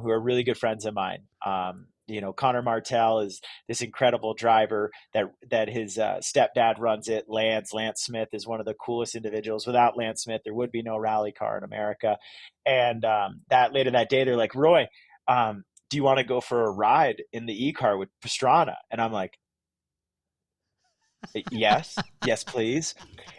who are really good friends of mine. Connor Martell is this incredible driver that his stepdad runs it. Lance Smith is one of the coolest individuals. Without Lance Smith, there would be no rally car in America. And that later that day, they're like, Roy, do you want to go for a ride in the e-car with Pastrana? And I'm like, yes, please.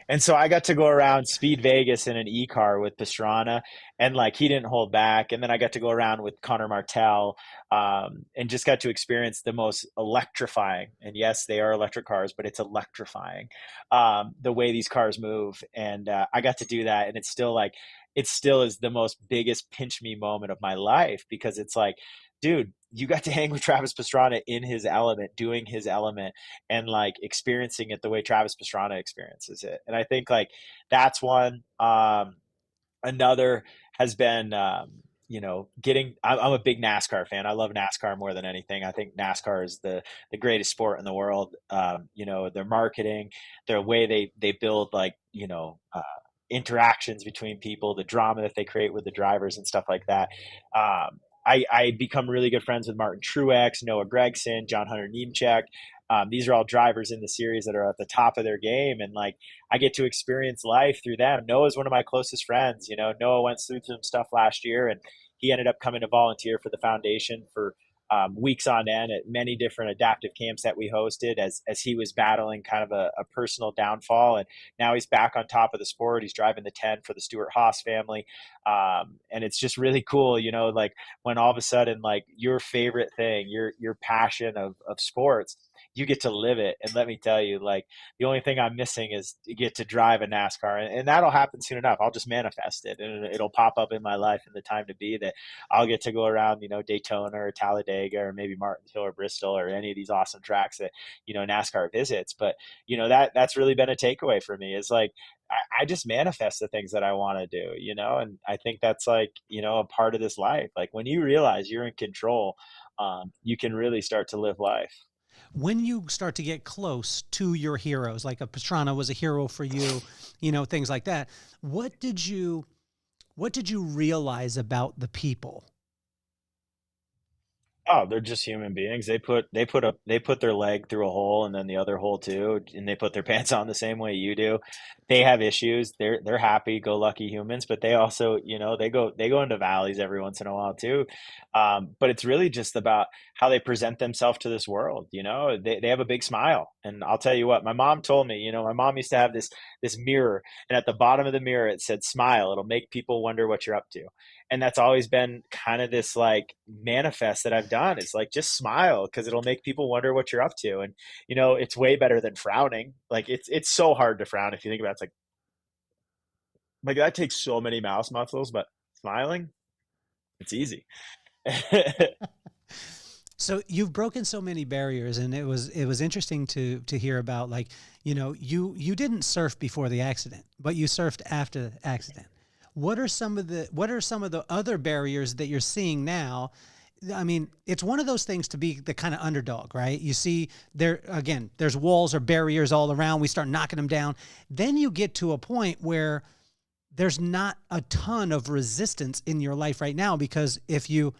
And so I got to go around Speed Vegas in an e-car with Pastrana, and like he didn't hold back. And then I got to go around with Connor Martell, and just got to experience the most electrifying. And yes, they are electric cars, but it's electrifying, the way these cars move. And I got to do that, and it still is the most biggest pinch me moment of my life, because it's like, dude, you got to hang with Travis Pastrana in his element, doing his element, and like experiencing it the way Travis Pastrana experiences it. And I think like that's one. Another has been, I'm a big NASCAR fan. I love NASCAR more than anything. I think NASCAR is the greatest sport in the world. Their marketing, their way they build like, interactions between people, the drama that they create with the drivers and stuff like that. I become really good friends with Martin Truex, Noah Gragson, John Hunter Nemechek. These are all drivers in the series that are at the top of their game, and like I get to experience life through them. Noah's one of my closest friends. You know, Noah went through some stuff last year, and he ended up coming to volunteer for the foundation for weeks on end at many different adaptive camps that we hosted as he was battling kind of a personal downfall. And now he's back on top of the sport. He's driving the 10 for the Stewart Haas family. And it's just really cool, you know, like when all of a sudden, like your favorite thing, your passion of sports, you get to live it. And let me tell you, like the only thing I'm missing is to get to drive a NASCAR, and that'll happen soon enough. I'll just manifest it, and it'll pop up in my life in the time to be that I'll get to go around, you know, Daytona or Talladega or maybe Martinsville or Bristol or any of these awesome tracks that, you know, NASCAR visits. But, you know, that's really been a takeaway for me is like, I just manifest the things that I want to do, you know, and I think that's like, you know, a part of this life. Like when you realize you're in control, you can really start to live life. When you start to get close to your heroes, like a Pastrana was a hero for you, you know, things like that. What did you realize about the people? Oh, they're just human beings. They put their leg through a hole and then the other hole too, and they put their pants on the same way you do. They have issues. They're happy go lucky humans, but they also, you know, they go into valleys every once in a while too. But it's really just about how they present themselves to this world. You know, they have a big smile, and I'll tell you what, my mom told me. You know, my mom used to have this mirror, and at the bottom of the mirror it said, "Smile. It'll make people wonder what you're up to." And that's always been kind of this like manifest that I've done. It's like just smile because it'll make people wonder what you're up to. And you know, it's way better than frowning. Like it's so hard to frown if you think about it. It's like that takes so many mouse muscles, but smiling, it's easy. So you've broken so many barriers, and it was interesting to hear about, like, you know, you didn't surf before the accident, but you surfed after the accident. What are some of the other barriers that you're seeing now? I mean, it's one of those things to be the kind of underdog, right? You see there again, there's walls or barriers all around. We start knocking them down. Then you get to a point where there's not a ton of resistance in your life right now, because if you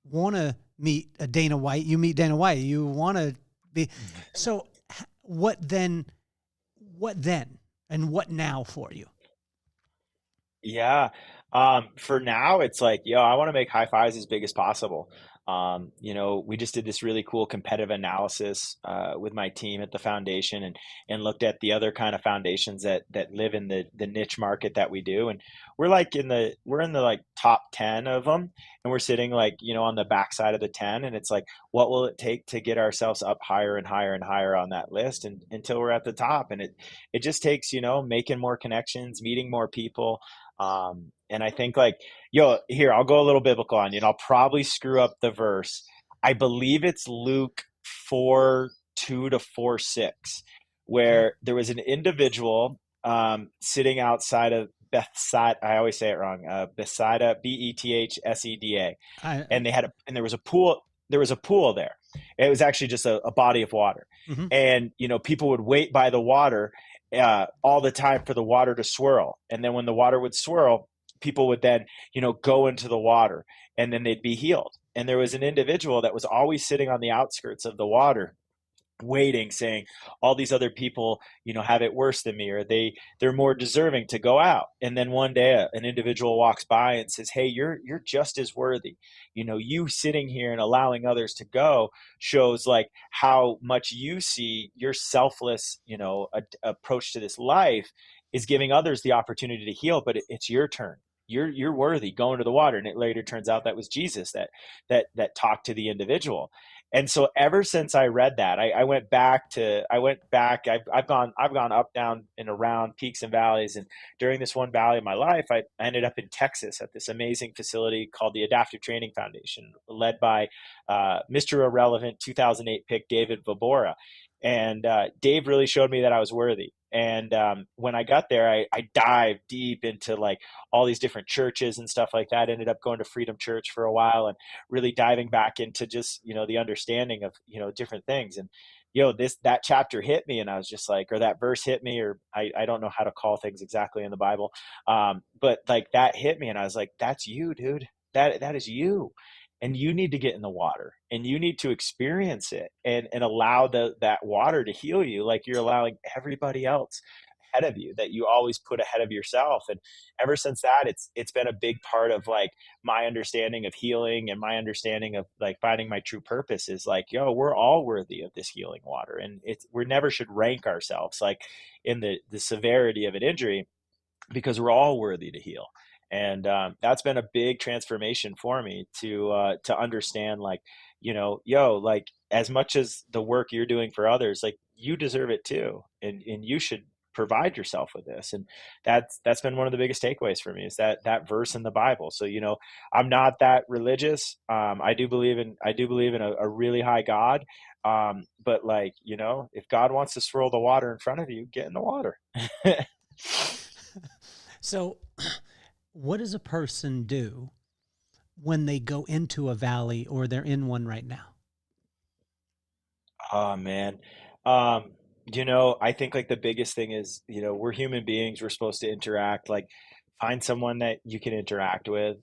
want to meet a Dana White, you meet Dana White. You want to be. So what then? What then? And what now for you? Yeah. For now, it's like, yo, I want to make high fives as big as possible. You know, we just did this really cool competitive analysis with my team at the foundation, and looked at the other kind of foundations that live in the niche market that we do, and we're in the like top 10 of them, and we're sitting like, you know, on the backside of the 10, and it's like, what will it take to get ourselves up higher and higher and higher on that list, and until we're at the top, and it just takes, you know, making more connections, meeting more people. And I think like, yo, here, I'll go a little biblical on you, and I'll probably screw up the verse. I believe it's Luke 4:2 to 4:6, Okay. where there was an individual sitting outside of Bethsaida. I always say it wrong. Bethsaida, Bethseda, I. and there was a pool. There was a pool there. It was actually just a body of water, Mhm. and you know, people would wait by the water all the time for the water to swirl, and then when the water would swirl, people would then, you know, go into the water, and then they'd be healed. And there was an individual that was always sitting on the outskirts of the water waiting, saying all these other people, you know, have it worse than me, or they're more deserving to go out. And then one day an individual walks by and says, hey, you're just as worthy. You know, you sitting here and allowing others to go shows like how much you see your selfless, you know, approach to this life is giving others the opportunity to heal, but it's your turn. You're worthy, going to the water. And it later turns out that was Jesus that talked to the individual. And so ever since I read that, I've gone up, down, and around peaks and valleys. And during this one valley of my life, I ended up in Texas at this amazing facility called the Adaptive Training Foundation, led by Mr. Irrelevant 2008 pick David Vobora. And Dave really showed me that I was worthy. And when I got there, I dived deep into like all these different churches and stuff like that. Ended up going to Freedom Church for a while, and really diving back into just, you know, the understanding of, you know, different things. And, you know, that chapter hit me, and I was just like, or that verse hit me, or I don't know how to call things exactly in the Bible. But like that hit me, and I was like, that's you, dude. That is you. and you need to get in the water and you need to experience it and allow that water to heal you like you're allowing everybody else ahead of you that you always put ahead of yourself. And ever since that, it's been a big part of like my understanding of healing and my understanding of like finding my true purpose is like, yo, we're all worthy of this healing water. And we never should rank ourselves like in the severity of an injury, because we're all worthy to heal. And that's been a big transformation for me to understand like, yo, like as much as the work you're doing for others, like you deserve it too, and you should provide yourself with this. And that's been one of the biggest takeaways for me is that verse in the Bible. So I'm not that religious. I do believe in a really high God. But like, if God wants to swirl the water in front of you, get in the water. So what does a person do when they go into a valley or they're in one right now? Oh man. I think like the biggest thing is, we're human beings. We're supposed to interact. Like find someone that you can interact with.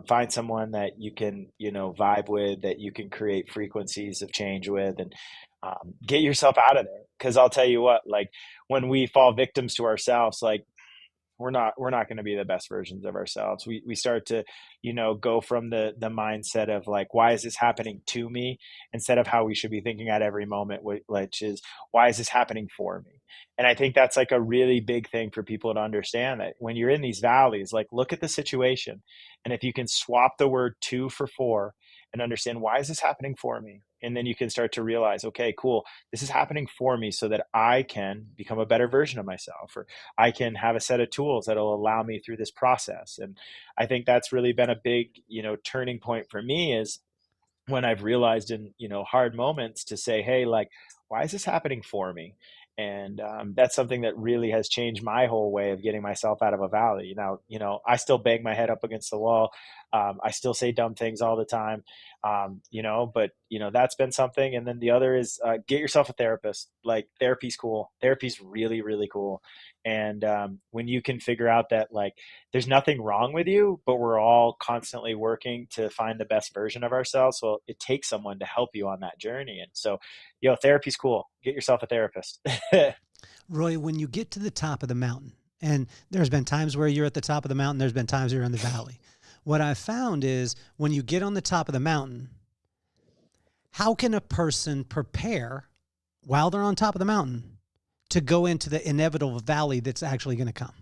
Find someone that you can, vibe with, that you can create frequencies of change with, and get yourself out of there. Because I'll tell you what, like when we fall victims to ourselves, like we're not going to be the best versions of ourselves. We start to, go from the mindset of like, why is this happening to me, instead of how we should be thinking at every moment, which is, why is this happening for me? And I think that's like a really big thing for people to understand, that when you're in these valleys, like look at the situation. And if you can swap the word to for for and understand, why is this happening for me? And then you can start to realize, okay, cool, this is happening for me so that I can become a better version of myself, or I can have a set of tools that'll allow me through this process. And I think that's really been a big, turning point for me, is when I've realized in, hard moments to say, hey, like, why is this happening for me? And that's something that really has changed my whole way of getting myself out of a valley. Now, I still bang my head up against the wall. I still say dumb things all the time, but, that's been something. And then the other is get yourself a therapist. Like therapy's cool. Therapy's really, really cool. And when you can figure out that like there's nothing wrong with you, but we're all constantly working to find the best version of ourselves, well, it takes someone to help you on that journey. And so, therapy's cool. Get yourself a therapist. Roy, when you get to the top of the mountain, and there's been times where you're at the top of the mountain, there's been times you're in the valley. What I've found is when you get on the top of the mountain, how can a person prepare while they're on top of the mountain to go into the inevitable valley that's actually going to come?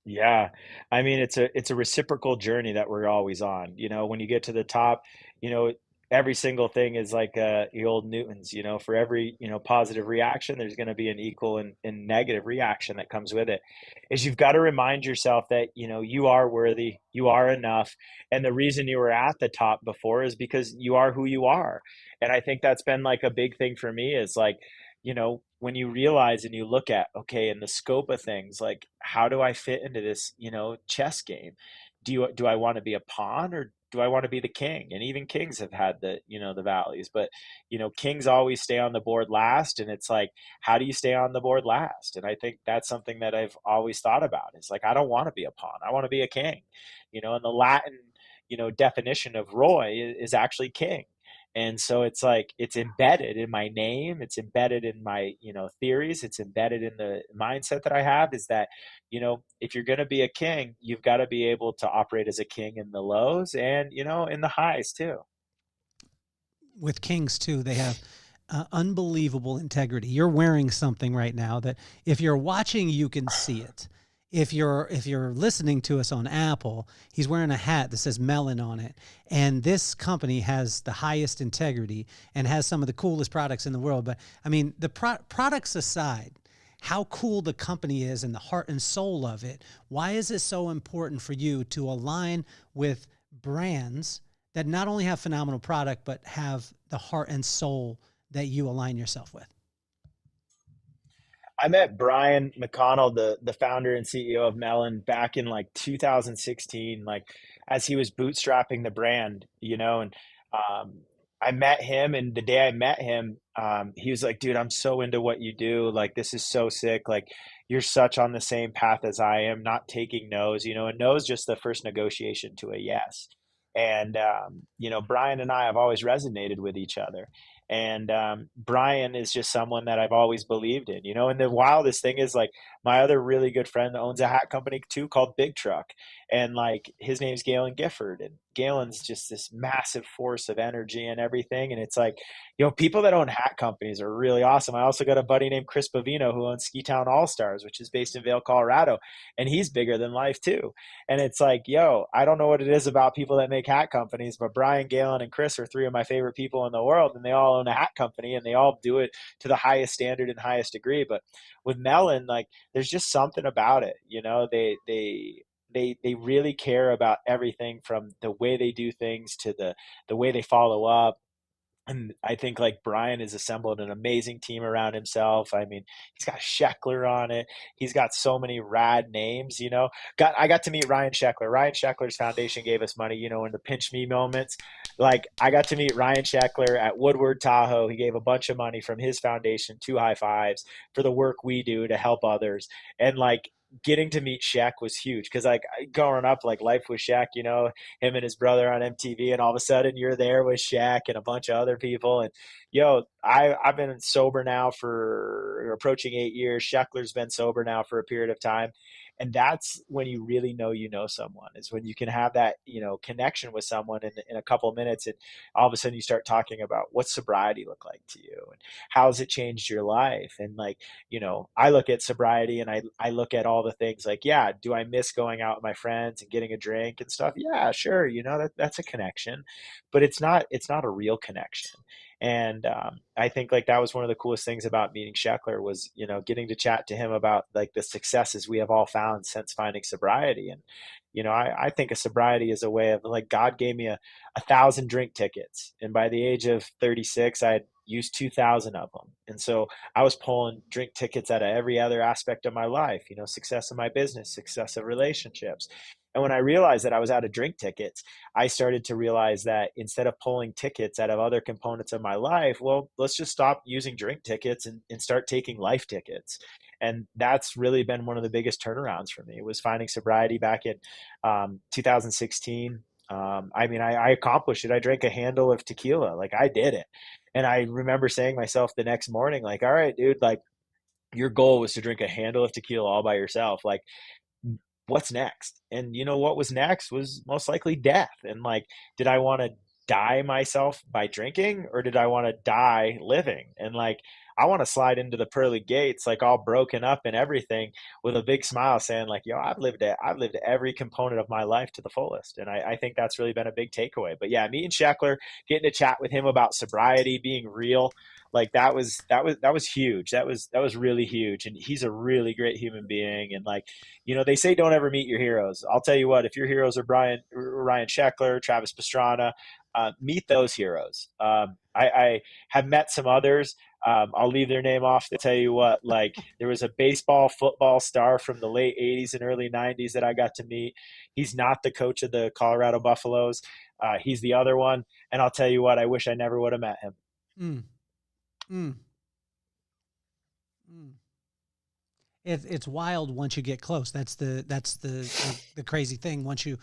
Yeah. I mean, it's a reciprocal journey that we're always on. When you get to the top, you know, every single thing is like the old Newtons, for every, positive reaction, there's going to be an equal and negative reaction that comes with it. Is you've got to remind yourself that, you are worthy, you are enough. And the reason you were at the top before is because you are who you are. And I think that's been like a big thing for me, is like, when you realize and you look at, okay, in the scope of things, like, how do I fit into this, chess game? Do I want to be a pawn, or do I want to be the king? And even kings have had the valleys, but, kings always stay on the board last. And it's like, how do you stay on the board last? And I think that's something that I've always thought about. It's like, I don't want to be a pawn. I want to be a king, and the Latin, definition of Roy is actually king. And so it's like, it's embedded in my name. It's embedded in my, theories. It's embedded in the mindset that I have, is that, if you're going to be a king, you've got to be able to operate as a king in the lows and, in the highs too. With kings too, they have unbelievable integrity. You're wearing something right now that if you're watching, you can see it. If you're listening to us on Apple, he's wearing a hat that says Melon on it. And this company has the highest integrity and has some of the coolest products in the world. But I mean, the products aside, how cool the company is and the heart and soul of it, why is it so important for you to align with brands that not only have phenomenal product, but have the heart and soul that you align yourself with? I met Brian McConnell, the founder and CEO of Melon, back in like 2016, like as he was bootstrapping the brand, and I met him. And the day I met him, he was like, dude, I'm so into what you do. Like, this is so sick. Like, you're such on the same path as I am, not taking no's, and no is just the first negotiation to a yes. And, Brian and I have always resonated with each other. And Brian is just someone that I've always believed in, and the wildest thing is like my other really good friend owns a hat company too called Big Truck. And like his name's Galen Gifford. And Galen's just this massive force of energy and everything. And it's like, people that own hat companies are really awesome. I also got a buddy named Chris Bavino who owns Ski Town All Stars, which is based in Vail, Colorado. And he's bigger than life too. And it's like, I don't know what it is about people that make hat companies, but Brian, Galen, and Chris are three of my favorite people in the world, and they all own a hat company, and they all do it to the highest standard and highest degree. But with Melon, like, there's just something about it. They really care about everything from the way they do things to the way they follow up. And I think like Brian has assembled an amazing team around himself. I mean, he's got Scheckler on it. He's got so many rad names. I got to meet Ryan Scheckler. Ryan Scheckler's foundation gave us money, in the pinch me moments. Like I got to meet Ryan Scheckler at Woodward Tahoe. He gave a bunch of money from his foundation, 2 high fives, for the work we do to help others. And like getting to meet Shaq was huge because like growing up, like life with Shaq, him and his brother on MTV, and all of a sudden you're there with Shaq and a bunch of other people. And I've been sober now for approaching 8 years. Scheckler's been sober now for a period of time. And that's when you really know someone, is when you can have that, connection with someone in a couple of minutes. And all of a sudden you start talking about what's sobriety look like to you and how has it changed your life. And like, I look at sobriety and I look at all the things like, yeah, do I miss going out with my friends and getting a drink and stuff? Yeah, sure. That's a connection, but it's not a real connection. And I think like that was one of the coolest things about meeting Scheckler was, getting to chat to him about like the successes we have all found since finding sobriety. And, I think of sobriety as a way of like, God gave me 1,000 drink tickets. And by the age of 36, I had used 2,000 of them. And so I was pulling drink tickets out of every other aspect of my life, success of my business, success of relationships. And when I realized that I was out of drink tickets, I started to realize that instead of pulling tickets out of other components of my life, well, let's just stop using drink tickets and start taking life tickets. And that's really been one of the biggest turnarounds for me. It was finding sobriety back in 2016. I accomplished it. I drank a handle of tequila. Like I did it. And I remember saying to myself the next morning, like, all right, dude, like your goal was to drink a handle of tequila all by yourself. Like, what's next? And what was next was most likely death. And like, did I want to die myself by drinking, or did I want to die living? And like, I want to slide into the pearly gates, like all broken up and everything, with a big smile saying like, I've lived every component of my life to the fullest. And I think that's really been a big takeaway. But yeah, meeting Scheckler, getting to chat with him about sobriety, being real, like that was huge. That was really huge. And he's a really great human being. And like, they say don't ever meet your heroes. I'll tell you what, if your heroes are Ryan Scheckler, Travis Pastrana, meet those heroes. I have met some others. I'll leave their name off to tell you what, like there was a baseball, football star from the late 80s and early 90s that I got to meet. He's not the coach of the Colorado Buffaloes. He's the other one. And I'll tell you what, I wish I never would have met him. Mm. Mm. Mm. It's wild once you get close. That's the crazy thing. Once you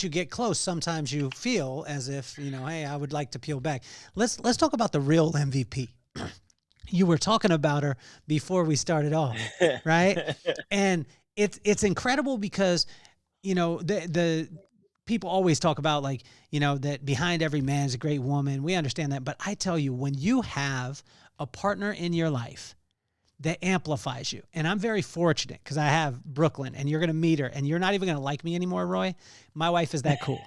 get close, sometimes you feel as if, hey, I would like to peel back. Let's talk about the real MVP. You were talking about her before we started off, right? And it's incredible because, the people always talk about like, that behind every man is a great woman. We understand that. But I tell you, when you have a partner in your life that amplifies you, and I'm very fortunate because I have Brooklyn, and you're going to meet her, and you're not even going to like me anymore, Roy. My wife is that cool.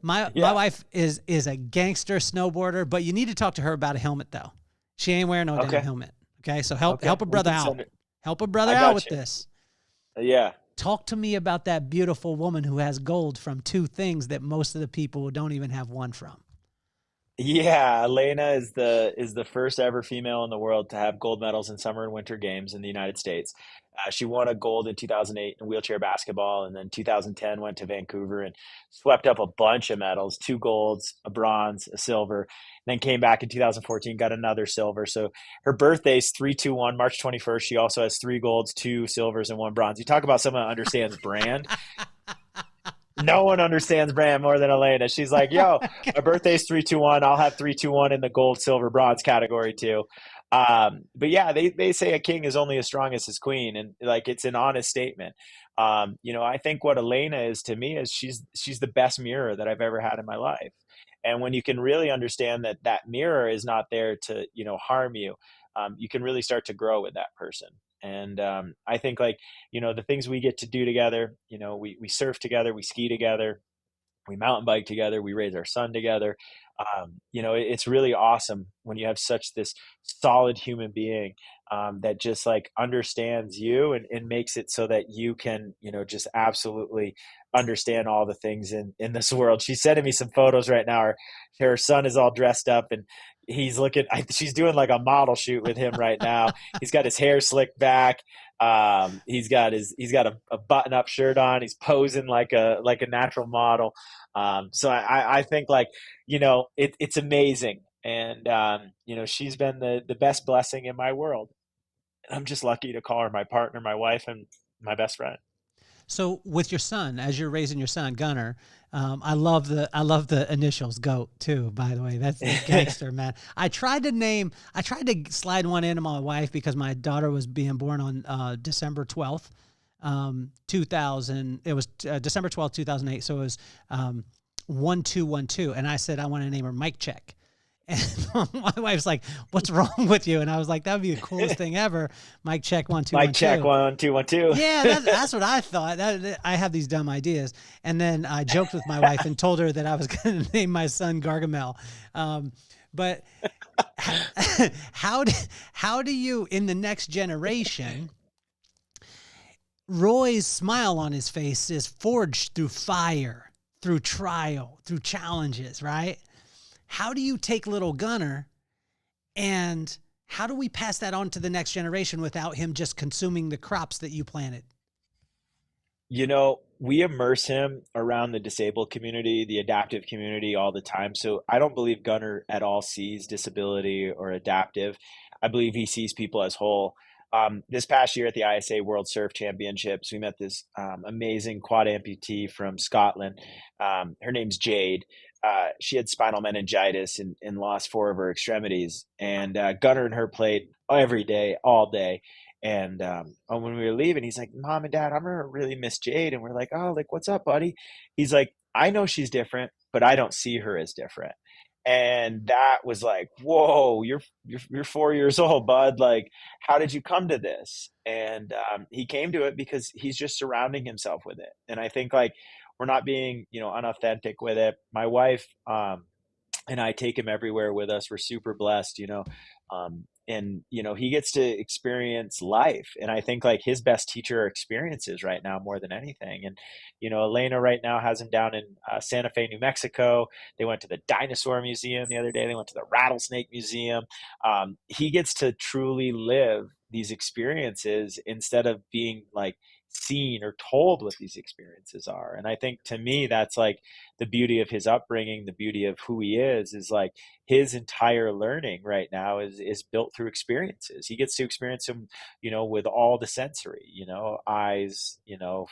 My wife is a gangster snowboarder, but you need to talk to her about a helmet though. She ain't wearing no damn helmet. Okay. So help a brother out. Help a brother out with this. Yeah. Talk to me about that beautiful woman who has gold from 2 things that most of the people don't even have one from. Yeah, Elena is the first ever female in the world to have gold medals in summer and winter games in the United States. She won a gold in 2008 in wheelchair basketball, and then 2010 went to Vancouver and swept up a bunch of medals, 2 golds, a bronze, a silver, and then came back in 2014, got another silver. So her birthday's 3/2/1, March 21st. She also has 3 golds, 2 silvers, and 1 bronze. You talk about someone that understands brand. No one understands brand more than Alana. She's like, yo, my birthday's 321. I'll have 321 in the gold, silver, bronze category too. But yeah, they say a king is only as strong as his queen. And like, it's an honest statement. I think what Alana is to me is she's the best mirror that I've ever had in my life. And when you can really understand that that mirror is not there to, harm you, you can really start to grow with that person. And I think like, the things we get to do together, we surf together, we ski together, we mountain bike together, we raise our son together. It's really awesome when you have such this solid human being that just like understands you and makes it so that you can, just absolutely understand all the things in this world. She's sending me some photos right now. Her son is all dressed up and she's doing like a model shoot with him right now. He's got his hair slicked back. He's got a button up shirt on. He's posing like a natural model. So I think like, it's amazing. And, she's been the best blessing in my world. And I'm just lucky to call her my partner, my wife, and my best friend. So with your son, as you're raising your son, Gunnar, I love the initials GOAT too, by the way. That's the gangster, man. I tried to slide one into my wife because my daughter was being born on December 12th, 2000. It was December 12th, 2008. So it was 1212. And I said, I want to name her Mike Check. And my wife's like, "What's wrong with you?" And I was like, "That would be the coolest thing ever." Mike Check 1212. Mike Check 1212. Yeah, that's what I thought. I have these dumb ideas, and then I joked with my wife and told her that I was going to name my son Gargamel. But how do you in the next generation? Roy's smile on his face is forged through fire, through trial, through challenges, right? How do you take little Gunnar and how do we pass that on to the next generation without him just consuming the crops that you planted? We immerse him around the disabled community, the adaptive community all the time. So I don't believe Gunnar at all sees disability or adaptive. I believe he sees people as whole. This past year at the ISA World Surf Championships, we met this amazing quad amputee from Scotland. Her name's Jade. She had spinal meningitis and lost 4 of her extremities. And Gunnar and her played every day, all day. And when we were leaving, he's like, "Mom and Dad, I'm gonna really miss Jade." And we're like, "Oh, like what's up, buddy?" He's like, "I know she's different, but I don't see her as different." And that was like, whoa, you're 4 years old, bud. Like, how did you come to this? And he came to it because he's just surrounding himself with it. And I think like we're not being, unauthentic with it. My wife and I take him everywhere with us. We're super blessed, and he gets to experience life. And I think like his best teacher are experiences right now more than anything. And Alana right now has him down in Santa Fe, New Mexico. They went to the dinosaur museum the other day. They went to the rattlesnake museum. He gets to truly live these experiences instead of being like seen or told what these experiences are. And I think to me, that's like the beauty of his upbringing, the beauty of who he is like his entire learning right now is built through experiences. He gets to experience them, with all the sensory, eyes,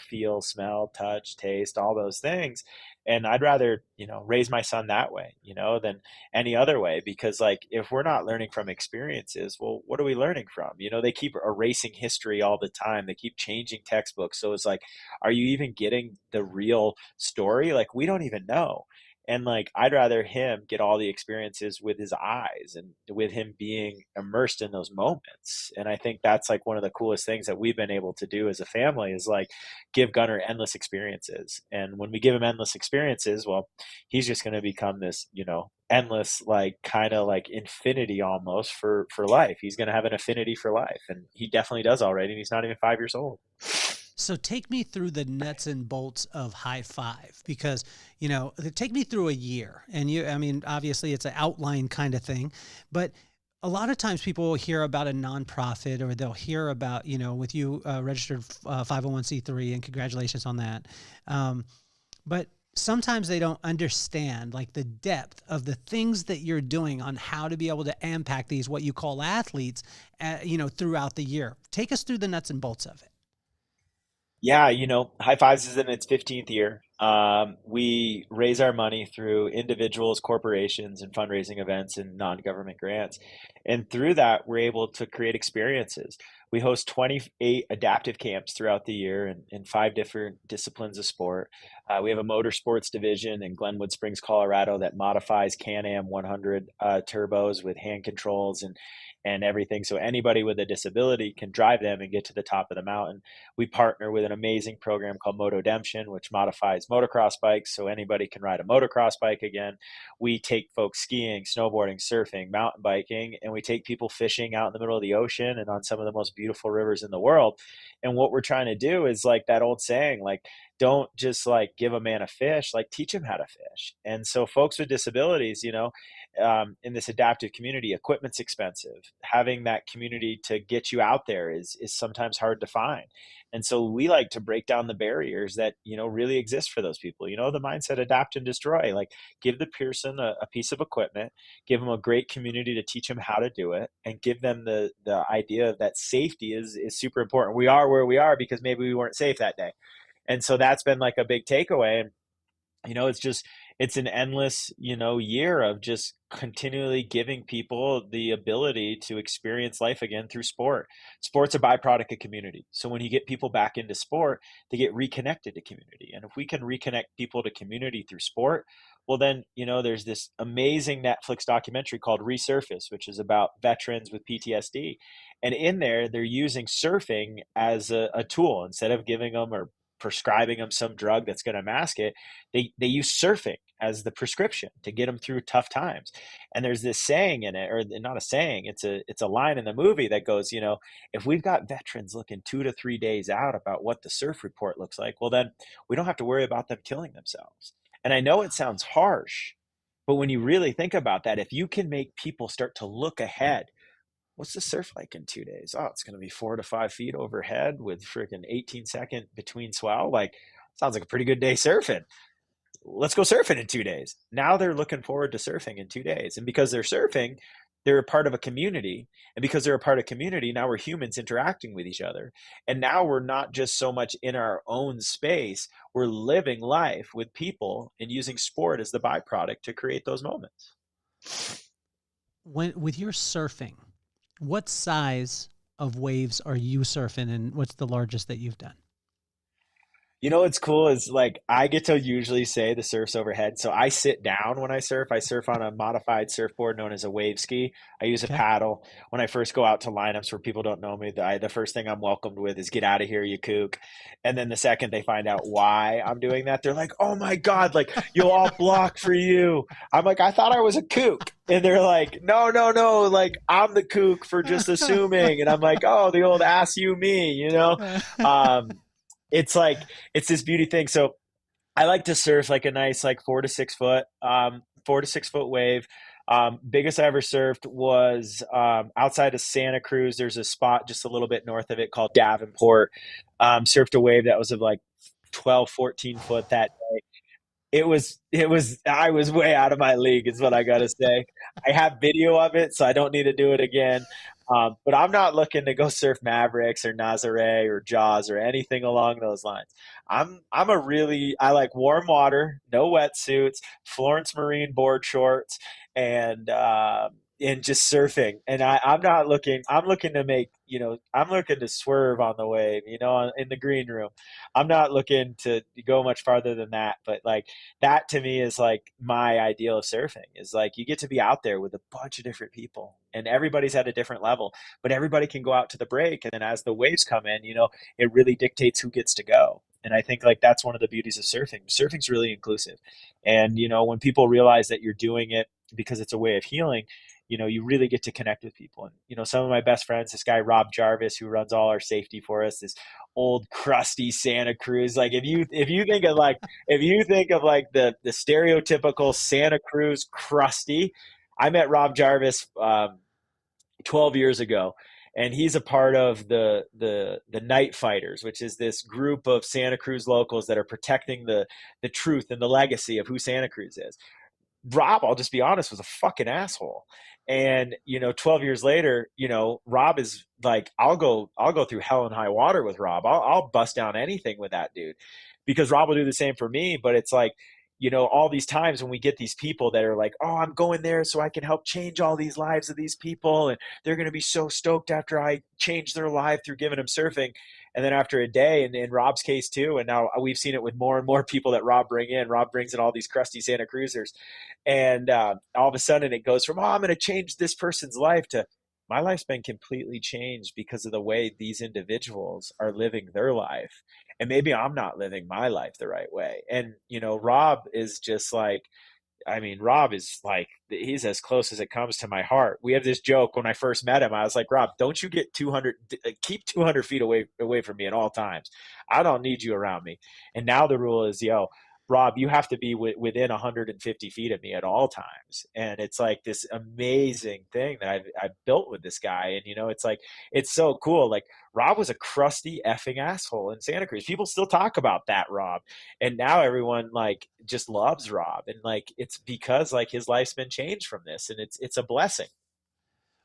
feel, smell, touch, taste, all those things. And I'd rather, raise my son that way, than any other way, because like, if we're not learning from experiences, well, what are we learning from? They keep erasing history all the time. They keep changing textbooks. So it's like, are you even getting the real story? Like, we don't even know. And like, I'd rather him get all the experiences with his eyes and with him being immersed in those moments. And I think that's like one of the coolest things that we've been able to do as a family is like give Gunnar endless experiences. And when we give him endless experiences, well, he's just going to become this, endless, like kind of like infinity almost for life. He's going to have an affinity for life. And he definitely does already. And he's not even 5 years old. So take me through the nuts and bolts of High Five because, take me through a year. And obviously it's an outline kind of thing, but a lot of times people will hear about a nonprofit or they'll hear about, with you registered 501c3 and congratulations on that. But sometimes they don't understand like the depth of the things that you're doing on how to be able to impact these, what you call athletes, throughout the year. Take us through the nuts and bolts of it. Yeah, High Fives is in its 15th year. We raise our money through individuals, corporations, and fundraising events and non-government grants. And through that, we're able to create experiences. We host 28 adaptive camps throughout the year in 5 different disciplines of sport. We have a motorsports division in Glenwood Springs, Colorado that modifies Can-Am 100 turbos with hand controls and everything. So anybody with a disability can drive them and get to the top of the mountain. We partner with an amazing program called Motodemption, which modifies motocross bikes so anybody can ride a motocross bike again. We take folks skiing, snowboarding, surfing, mountain biking, and we take people fishing out in the middle of the ocean and on some of the most beautiful rivers in the world. And what we're trying to do is like that old saying, like, don't just like give a man a fish, like teach him how to fish. And so folks with disabilities, in this adaptive community, equipment's expensive. Having that community to get you out there is sometimes hard to find. And so we like to break down the barriers that, really exist for those people. The mindset, adapt and destroy, like give the person a piece of equipment, give them a great community to teach them how to do it, and give them the idea that safety is super important. We are where we are because maybe we weren't safe that day. And so that's been like a big takeaway. And it's an endless, year of just continually giving people the ability to experience life again through sport. Sport's a byproduct of community. So when you get people back into sport, they get reconnected to community. And if we can reconnect people to community through sport, well then, there's this amazing Netflix documentary called Resurface, which is about veterans with PTSD. And in there, they're using surfing as a tool instead of giving them or prescribing them some drug that's going to mask it. They use surfing as the prescription to get them through tough times. And there's this saying in it, or not a saying, it's a line in the movie that goes, if we've got veterans looking 2 to 3 days out about what the surf report looks like, well then we don't have to worry about them killing themselves. And I know it sounds harsh, but when you really think about that, if you can make people start to look ahead, what's the surf like in 2 days? Oh, it's going to be 4 to 5 feet overhead with freaking 18-second between swell. Like, sounds like a pretty good day surfing. Let's go surfing in 2 days. Now they're looking forward to surfing in 2 days. And because they're surfing, they're a part of a community. And because they're a part of community, now we're humans interacting with each other. And now we're not just so much in our own space, we're living life with people and using sport as the byproduct to create those moments. With your surfing, what size of waves are you surfing, and what's the largest that you've done? What's cool is like I get to usually say the surf's overhead. So I sit down when I surf. I surf on a modified surfboard known as a wave ski. I use a paddle. When I first go out to lineups where people don't know me, the first thing I'm welcomed with is "Get out of here, you kook." And then the second they find out why I'm doing that, they're like, "Oh my God, like you'll all block for you." I'm like, "I thought I was a kook." And they're like, no, like I'm the kook for just assuming. And I'm like, "Oh, the old ass you me," It's like, it's this beauty thing. So I like to surf like a nice, like 4 to 6 foot, 4 to 6 foot wave. Biggest I ever surfed was outside of Santa Cruz. There's a spot just a little bit north of it called Davenport. Surfed a wave that was of like 12, 14 foot that day. I was way out of my league is what I got to say. I have video of it, so I don't need to do it again. But I'm not looking to go surf Mavericks or Nazare or Jaws or anything along those lines. I like warm water, no wetsuits, Florence Marine board shorts, and just surfing. And I'm looking to make, I'm looking to swerve on the wave, in the green room. I'm not looking to go much farther than that. But like that to me is like my ideal of surfing is like you get to be out there with a bunch of different people and everybody's at a different level, but everybody can go out to the break. And then as the waves come in, it really dictates who gets to go. And I think like that's one of the beauties of surfing. Surfing's really inclusive. And, when people realize that you're doing it because it's a way of healing, you really get to connect with people. And, some of my best friends, this guy, Rob Jarvis, who runs all our safety for us, this old crusty Santa Cruz. Like if you think of like the stereotypical Santa Cruz crusty, I met Rob Jarvis 12 years ago. And he's a part of the Night Fighters, which is this group of Santa Cruz locals that are protecting the truth and the legacy of who Santa Cruz is. Rob, I'll just be honest, was a fucking asshole. And, 12 years later, Rob is like, I'll go through hell and high water with Rob. I'll bust down anything with that dude. because Rob will do the same for me. But it's like, you know, all these times when we get these people that are like, oh, I'm going there so I can help change all these lives of these people. And they're going to be so stoked after I change their life through giving them surfing. And then after a day, and in Rob's case too, and now we've seen it with more and more people that Rob brings in all these crusty Santa Cruzers. And all of a sudden it goes from, oh, I'm going to change this person's life to, my life's been completely changed because of the way these individuals are living their life. And maybe I'm not living my life the right way. And, you know, Rob is just like, I mean, Rob is like, he's as close as it comes to my heart. We have this joke when I first met him. I was like, Rob, don't you get 200, keep 200 feet away from me at all times. I don't need you around me. And now the rule is, yo, Rob, you have to be within 150 feet of me at all times. And it's like this amazing thing that I've built with this guy. And, you know, it's like, it's so cool. Like, Rob was a crusty effing asshole in Santa Cruz. People still talk about that Rob. And now everyone like just loves Rob. And like, it's because like his life's been changed from this, and it's a blessing.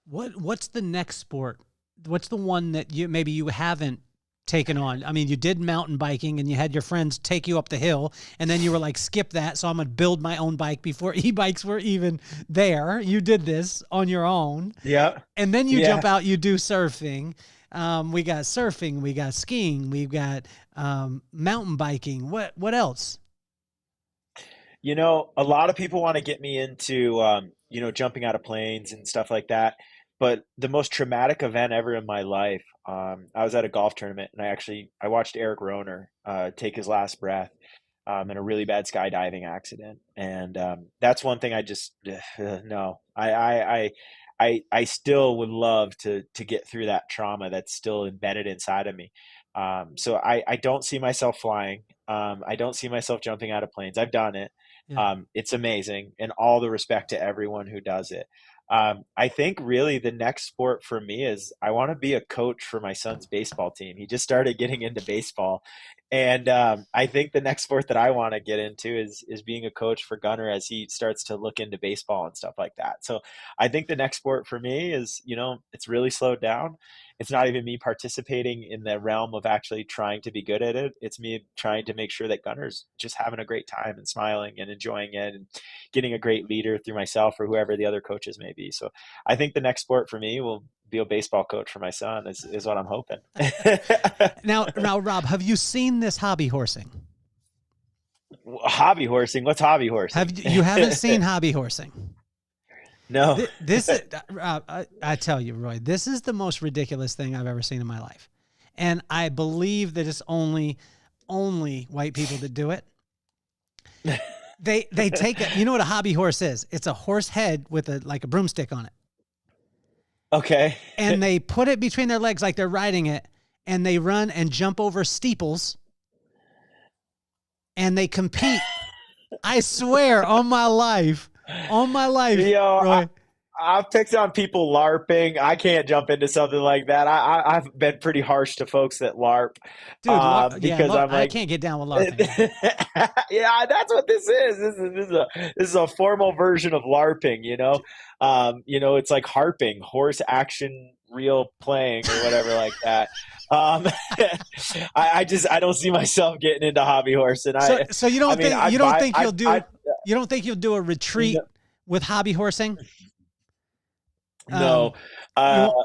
What's the next sport? What's the one that maybe you haven't taken on? I mean, you did mountain biking and you had your friends take you up the hill, and then you were like, skip that. So I'm going to build my own bike before e-bikes were even there. You did this on your own. Yeah. And then you jump out, you do surfing. We got surfing, we got skiing, we've got mountain biking. What else? You know, a lot of people want to get me into, you know, jumping out of planes and stuff like that. But the most traumatic event ever in my life, I was at a golf tournament, and I watched Eric Rohner take his last breath in a really bad skydiving accident. And that's one thing I just, no, I still would love to get through that trauma that's still embedded inside of me. So I don't see myself flying. I don't see myself jumping out of planes. I've done it. Yeah. It's amazing, and all the respect to everyone who does it. I think really the next sport for me is I want to be a coach for my son's baseball team. He just started getting into baseball. And I think the next sport that I want to get into is being a coach for Gunnar as he starts to look into baseball and stuff like that. So I think the next sport for me is, you know, it's really slowed down. It's not even me participating in the realm of actually trying to be good at it. It's me trying to make sure that Gunnar's just having a great time and smiling and enjoying it and getting a great leader through myself or whoever the other coaches may be. So I think the next sport for me will be a baseball coach for my son is what I'm hoping. Now, Rob, have you seen this hobby horsing? Hobby horsing? What's hobby horsing? You haven't seen hobby horsing? No. This is, I tell you, Roy, this is the most ridiculous thing I've ever seen in my life. And I believe that it's only white people that do it. They take it. You know what a hobby horse is? It's a horse head with like a broomstick on it. Okay. And they put it between their legs like they're riding it, and they run and jump over steeples, and they compete. I swear on my life. Yo, Roy. I've picked on people LARPing. I can't jump into something like that. I've been pretty harsh to folks that LARP. Dude, because I'm like, I can't get down with LARPing. Yeah, that's what this is. This is a formal version of LARPing, you know? You know, it's like harping, horse action real playing or whatever like that. I don't see myself getting into hobby horse. And so you don't think you'll do a retreat with hobby horsing? No.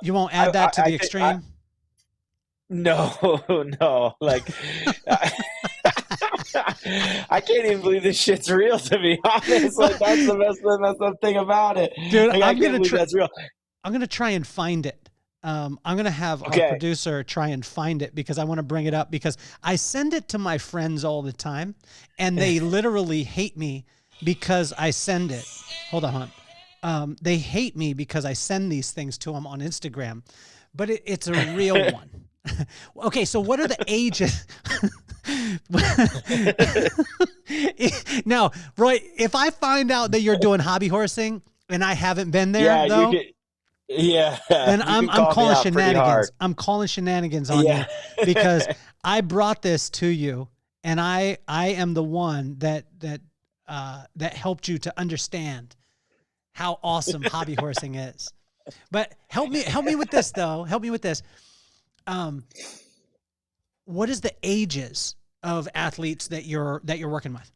You won't add that to the extreme? No. Like, I can't even believe this shit's real, to be honest. Like, that's the messed up thing about it. Dude, like, I'm going to try and find it. I'm going to have our producer try and find it because I want to bring it up because I send it to my friends all the time and they literally hate me because I send it. Hold on. They hate me because I send these things to them on Instagram, but it's a real one. Okay, so what are the ages? Now, Roy, if I find out that you're doing hobby horsing and I haven't been there, then I'm calling shenanigans. I'm calling shenanigans on you because I brought this to you, and I am the one that helped you to understand how awesome hobby horsing is. But help me with this though. Help me with this. What is the ages of athletes that you're working with?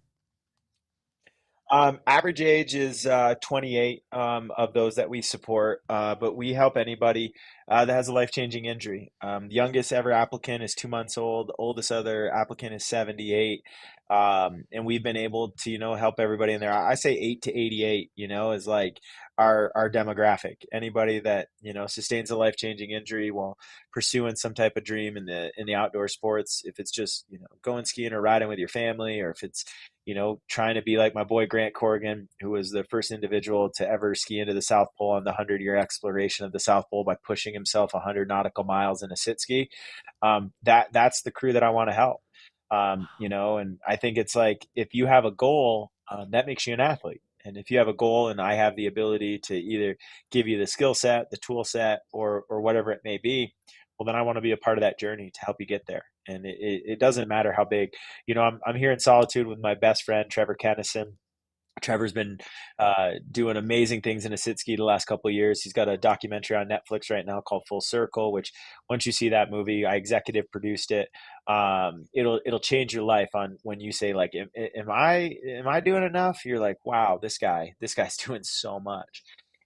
Average age is 28 of those that we support, but we help anybody that has a life-changing injury. The youngest ever applicant is 2 months old. The oldest other applicant is 78. And we've been able to, help everybody in there. I say 8 to 88, is like our demographic. Anybody that, sustains a life-changing injury while pursuing some type of dream in the outdoor sports, if it's just, going skiing or riding with your family, or if it's, trying to be like my boy Grant Corrigan, who was the first individual to ever ski into the South Pole on the 100-year exploration of the South Pole by pushing himself 100 nautical miles in a sit ski. That's the crew that I want to help. And I think it's like, if you have a goal, that makes you an athlete. And if you have a goal and I have the ability to either give you the skill set, the tool set, or whatever it may be, well, then I want to be a part of that journey to help you get there. And it doesn't matter how big, I'm here in Solitude with my best friend, Trevor Kennison. Trevor's been doing amazing things in a sit ski the last couple of years. He's got a documentary on Netflix right now called Full Circle, which once you see that movie, I executive produced it. It'll change your life on when you say like, am I doing enough? You're like, wow, this guy's doing so much.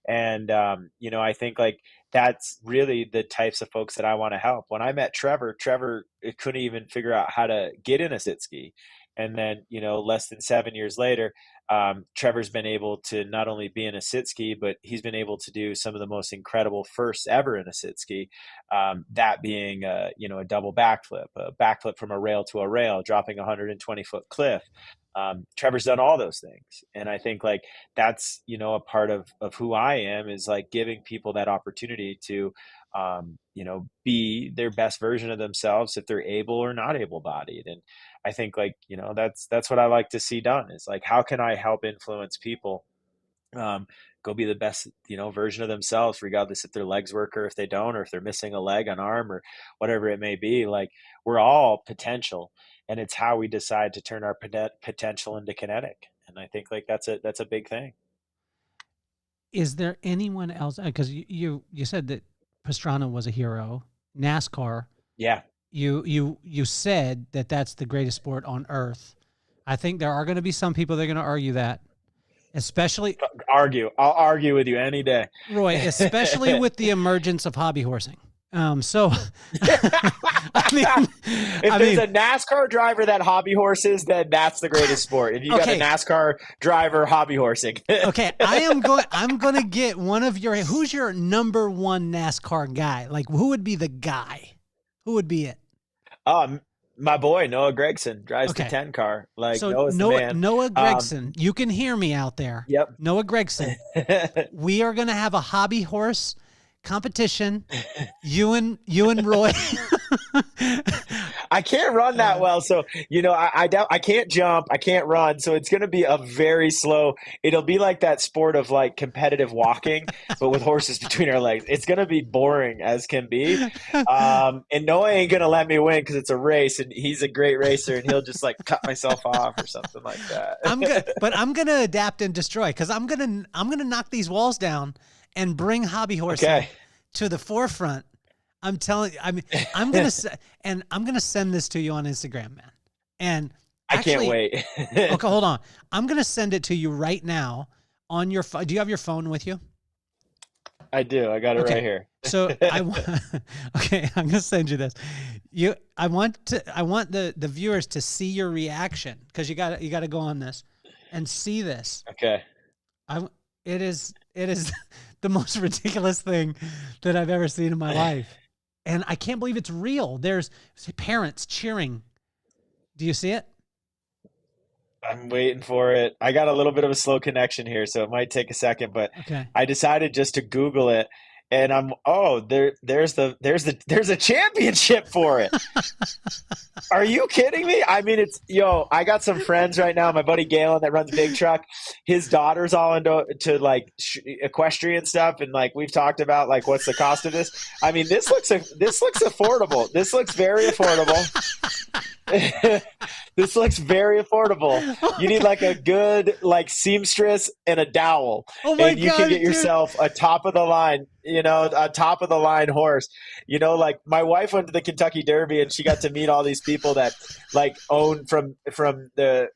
And, I think like that's really the types of folks that I want to help. When I met Trevor couldn't even figure out how to get in a sit ski. And then, less than 7 years later, Trevor's been able to not only be in a sit ski, but he's been able to do some of the most incredible firsts ever in a sit ski. That being, a double backflip, a backflip from a rail to a rail, dropping a 120-foot cliff. Trevor's done all those things. And I think like that's, a part of who I am, is like giving people that opportunity to, be their best version of themselves if they're able or not able-bodied. And I think like, that's what I like to see done, is like, how can I help influence people go be the best, version of themselves, regardless if their legs work or if they don't, or if they're missing a leg, an arm, or whatever it may be. Like, we're all potential, and it's how we decide to turn our potential into kinetic. And I think like that's a big thing. Is there anyone else? Because you said that Pastrana was a hero. NASCAR. Yeah. You said that that's the greatest sport on earth. I think there are going to be some people that are going to argue that, especially I'll argue with you any day, Roy, especially with the emergence of hobby horsing. So I mean, if there's a NASCAR driver that hobby horses, then that's the greatest sport. If you got a NASCAR driver hobby horsing. Okay. I'm going to get one of who's your number one NASCAR guy? Like, who would be the guy? Who would be it? My boy, Noah Gregson, drives the 10 car. Like, so Noah's the man. Noah Gregson, you can hear me out there. Yep. Noah Gregson. We are going to have a hobby horse competition. You and Roy. I can't run that well, so I can't jump, I can't run, so it's going to be a very slow. It'll be like that sport of like competitive walking, but with horses between our legs. It's going to be boring as can be, and Noah ain't going to let me win because it's a race, and he's a great racer, and he'll just like cut myself off or something like that. I'm gonna adapt and destroy, because I'm gonna knock these walls down and bring hobby horsing to the forefront. I'm telling you, I'm gonna send this to you on Instagram, man. And actually, I can't wait. Okay, hold on. I'm gonna send it to you right now on your phone. Do you have your phone with you? I do. I got it right here. So I'm gonna send you this. I want the viewers to see your reaction, because you got to go on this and see this. Okay. It is the most ridiculous thing that I've ever seen in my life. And I can't believe it's real. There's parents cheering. Do you see it? I'm waiting for it. I got a little bit of a slow connection here, so it might take a second, but I decided just to Google it, and there's a championship for it. Are you kidding me? I mean, I got some friends right now. My buddy Galen that runs Big Truck, his daughter's all into like equestrian stuff, and like we've talked about like what's the cost of this. I mean, this looks affordable. This looks very affordable. This looks very affordable. You need like a good like seamstress and a dowel, Oh my and you can God, get dude. yourself a top of the line, a top of the line horse. Like my wife went to the Kentucky Derby and she got to meet all these people that like own from the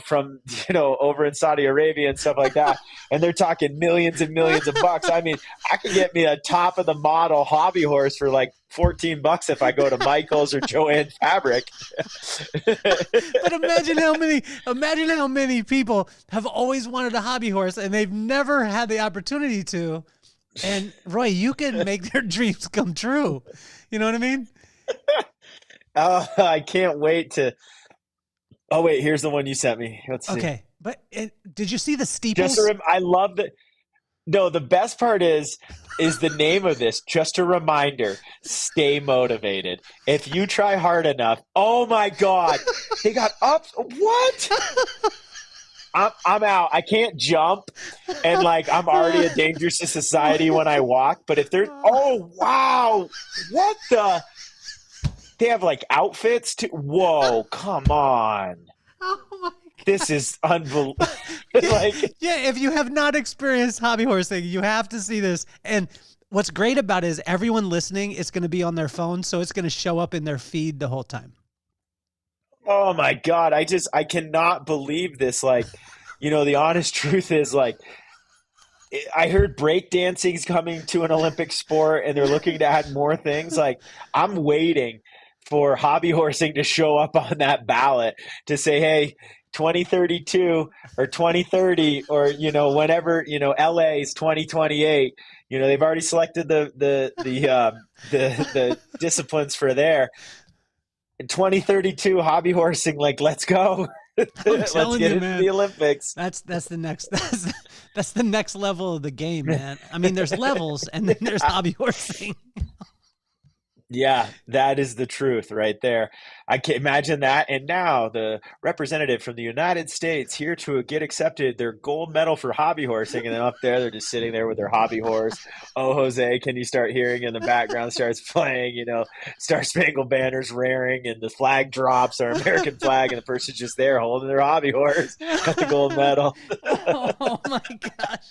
from over in Saudi Arabia and stuff like that. And they're talking millions and millions of bucks. I mean, I can get me a top of the model hobby horse for like $14 if I go to Michael's or Joanne Fabric. But imagine how many people have always wanted a hobby horse and they've never had the opportunity to. And Roy, you can make their dreams come true. You know what I mean? Oh, I can't wait to. Oh wait, here's the one you sent me. Let's see. Okay, but did you see the steeples? I love that. No, the best part is the name of this. Just a reminder: stay motivated. If you try hard enough, oh my God, they got up. What? I'm out. I can't jump, and like I'm already a danger to society when I walk. But if they're, oh wow, what the? They have like outfits too. Whoa, come on. Oh my God. This is unbelievable. Like, yeah, if you have not experienced hobby horsing, you have to see this. And what's great about it is everyone listening is going to be on their phone, so it's going to show up in their feed the whole time. oh my God, I cannot believe this. Like, the honest truth is like I heard breakdancing's coming to an Olympic sport and they're looking to add more things. Like I'm waiting for hobby horsing to show up on that ballot to say, hey, 2032 or 2030 or whenever LA's 2028. They've already selected the disciplines for there. In 2032, hobby horsing, like let's go. Let's get you, into man. the Olympics. That's the next that's the next level of the game, man. I mean, there's levels and then there's hobby horsing. Yeah, that is the truth right there. I can imagine that. And now the representative from the United States here to get accepted their gold medal for hobby horsing. And then up there, they're just sitting there with their hobby horse. Oh, Jose, can you start hearing in the background starts playing, Star Spangled Banner's raring and the flag drops, our American flag, and the person's just there holding their hobby horse, got the gold medal. Oh my gosh.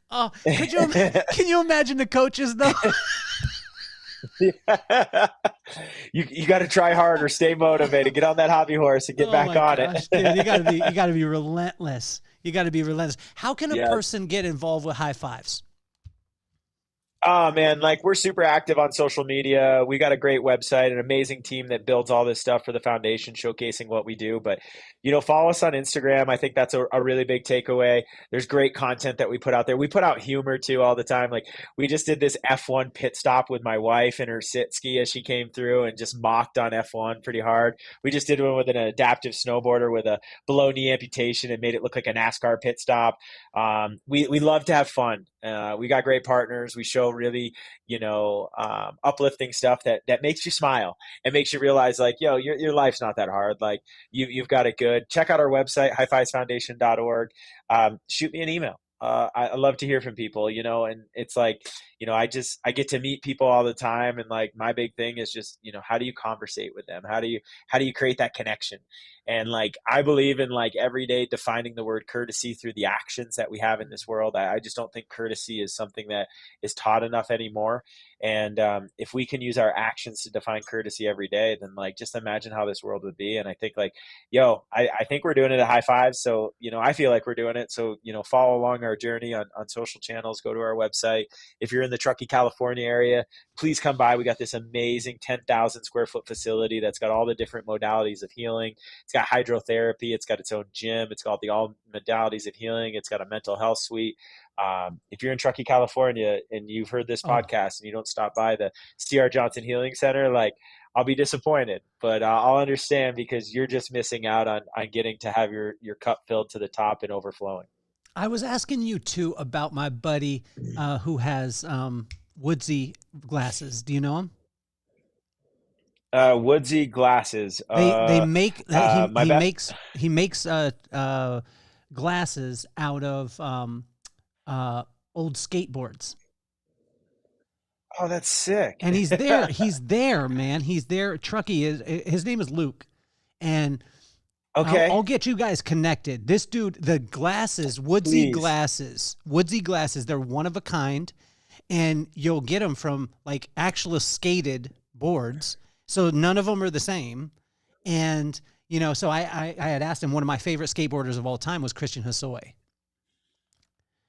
Oh, can you imagine the coaches though? Yeah. You got to try harder, stay motivated, get on that hobby horse and get back on it. Dude, you got to be relentless. You got to be relentless. How can a person get involved with high fives? Oh man, like we're super active on social media. We got a great website, an amazing team that builds all this stuff for the foundation, showcasing what we do. But, follow us on Instagram. I think that's a really big takeaway. There's great content that we put out there. We put out humor too all the time. Like we just did this F1 pit stop with my wife and her sit ski as she came through and just mocked on F1 pretty hard. We just did one with an adaptive snowboarder with a below knee amputation and made it look like a NASCAR pit stop. We love to have fun. We got great partners. We show really, uplifting stuff that makes you smile and makes you realize like, your life's not that hard. Like you've got it good. Check out our website, highfivesfoundation.org. Shoot me an email. I love to hear from people, and it's like, I get to meet people all the time. And like, my big thing is just, how do you conversate with them? How do you create that connection? And like, I believe in like every day defining the word courtesy through the actions that we have in this world. I just don't think courtesy is something that is taught enough anymore. And if we can use our actions to define courtesy every day, then like, just imagine how this world would be. And I think like, I think we're doing it at High Five. So, I feel like we're doing it. So, follow along our journey on social channels, go to our website. If you're in the Truckee, California area, please come by. We got this amazing 10,000 square foot facility that's got all the different modalities of healing. It's got hydrotherapy. It's got its own gym. It's got all modalities of healing. It's got a mental health suite. If you're in Truckee, California, and you've heard this podcast and you don't stop by the C.R. Johnson Healing Center, like I'll be disappointed, but I'll understand because you're just missing out on getting to have your cup filled to the top and overflowing. I was asking you too about my buddy who has Woodsy glasses. Do you know him? Woodsy glasses. They make he makes glasses out of old skateboards. Oh, that's sick. And he's there, man. He's there. Truckee his name is Luke. And Okay. I'll get you guys connected. This dude, the glasses, Please. Woodsy glasses, they're one of a kind, and you'll get them from like actual skated boards. So none of them are the same. And, you know, so I had asked him, one of my favorite skateboarders of all time was Christian Hosoi.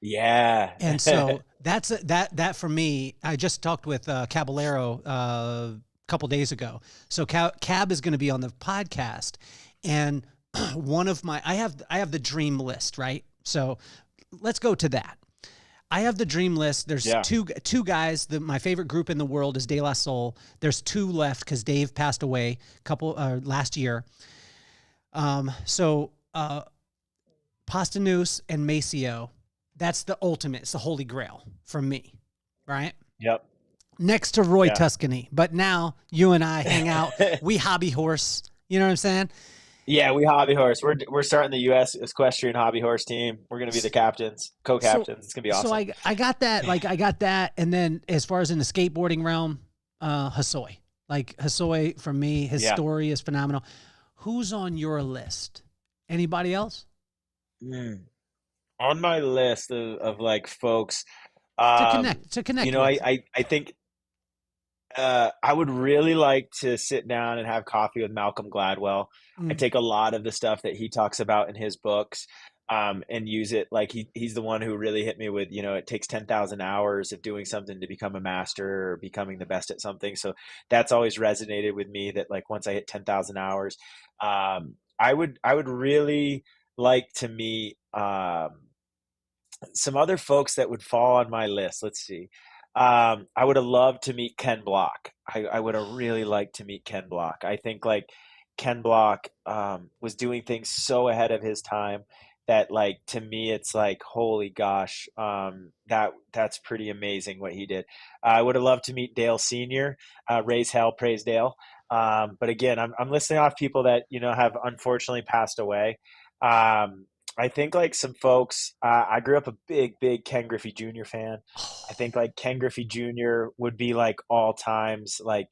Yeah. And so that for me, I just talked with Caballero a couple days ago. So Cab is going to be on the podcast, and one of my I have the dream list, right? So let's go to that. I have the dream list. There's two guys. My favorite group in the world is De La Soul. There's two left because Dave passed away last year. So Pastanus and Maceo. That's the ultimate. It's the holy grail for me, right? Yep. Next to Roy Tuscany. But now you and I hang out. We hobby horse. You know what I'm saying? Yeah, we hobby horse. We're starting the U.S. equestrian hobby horse team. We're going to be the captains, co-captains. It's going to be awesome. So I got that. Like I got that. And then as far as in the skateboarding realm, Hosoi. Like Hosoi for me, his story is phenomenal. Who's on your list? Anybody else? On my list of like folks to connect you know, with. I think I would really like to sit down and have coffee with Malcolm Gladwell. I take a lot of the stuff that he talks about in his books and use it. Like he's the one who really hit me with, you know, it takes 10,000 hours of doing something to become a master or becoming the best at something. So that's always resonated with me, that like once I hit 10,000 hours, I would really like to meet some other folks that would fall on my list. Let's see. I would have loved to meet Ken Block. I would have really liked to meet Ken Block. I think like Ken Block was doing things so ahead of his time that like, to me, it's like, holy gosh, that's pretty amazing what he did. I would have loved to meet Dale Sr., raise hell, praise Dale. But again, I'm listing off people that, you know, have unfortunately passed away. I think like some folks, I grew up a big Ken Griffey Jr. fan. I think like Ken Griffey Jr. would be like all times. Like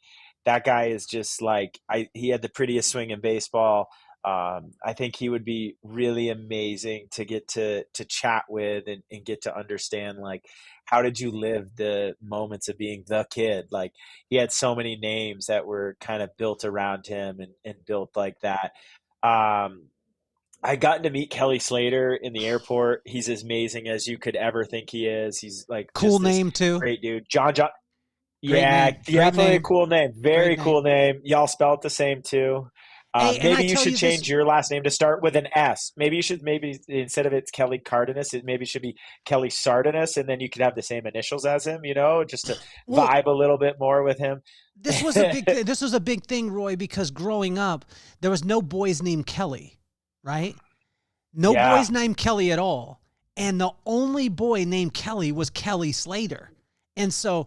that guy is just like, he had the prettiest swing in baseball. I think he would be really amazing to get to chat with and get to understand, like, how did you live the moments of being the kid? Like he had so many names that were kind of built around him and built like that. I gotten to meet Kelly Slater in the airport. He's as amazing as you could ever think he is. He's like cool name too. Great dude. John. Yeah, definitely a cool name. Very cool name. Y'all spell it the same too. Maybe you should change your last name to start with an S. Maybe instead of it's Kelly Cardenas, it maybe should be Kelly Sardenas, and then you could have the same initials as him, you know, just to vibe a little bit more with him. This was a big thing, Roy, because growing up, there was no boys named Kelly. Right? No boys named Kelly at all. And the only boy named Kelly was Kelly Slater. And so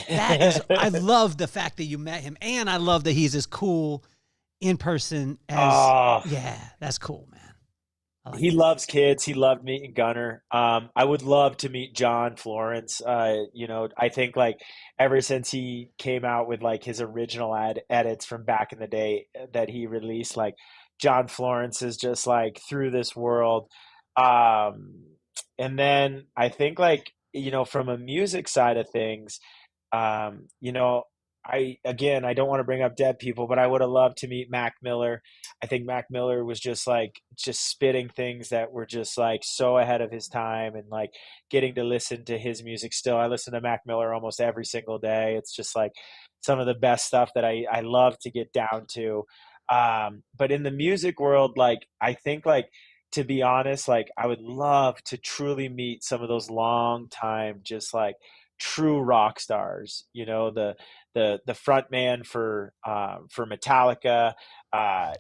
I love the fact that you met him. And I love that he's as cool in person as, that's cool, man. He loves kids. He loved meeting Gunnar. I would love to meet John Florence. You know, I think like ever since he came out with like his original edits from back in the day that he released, like, John Florence is just like through this world. And then I think like, you know, from a music side of things, you know, I don't want to bring up dead people, but I would have loved to meet Mac Miller. I think Mac Miller was just spitting things that were just like so ahead of his time, and like getting to listen to his music still. I listen to Mac Miller almost every single day. It's just like some of the best stuff that I love to get down to. But in the music world, like, I think like, to be honest, like I would love to truly meet some of those long time, just like true rock stars, you know, the front man for Metallica,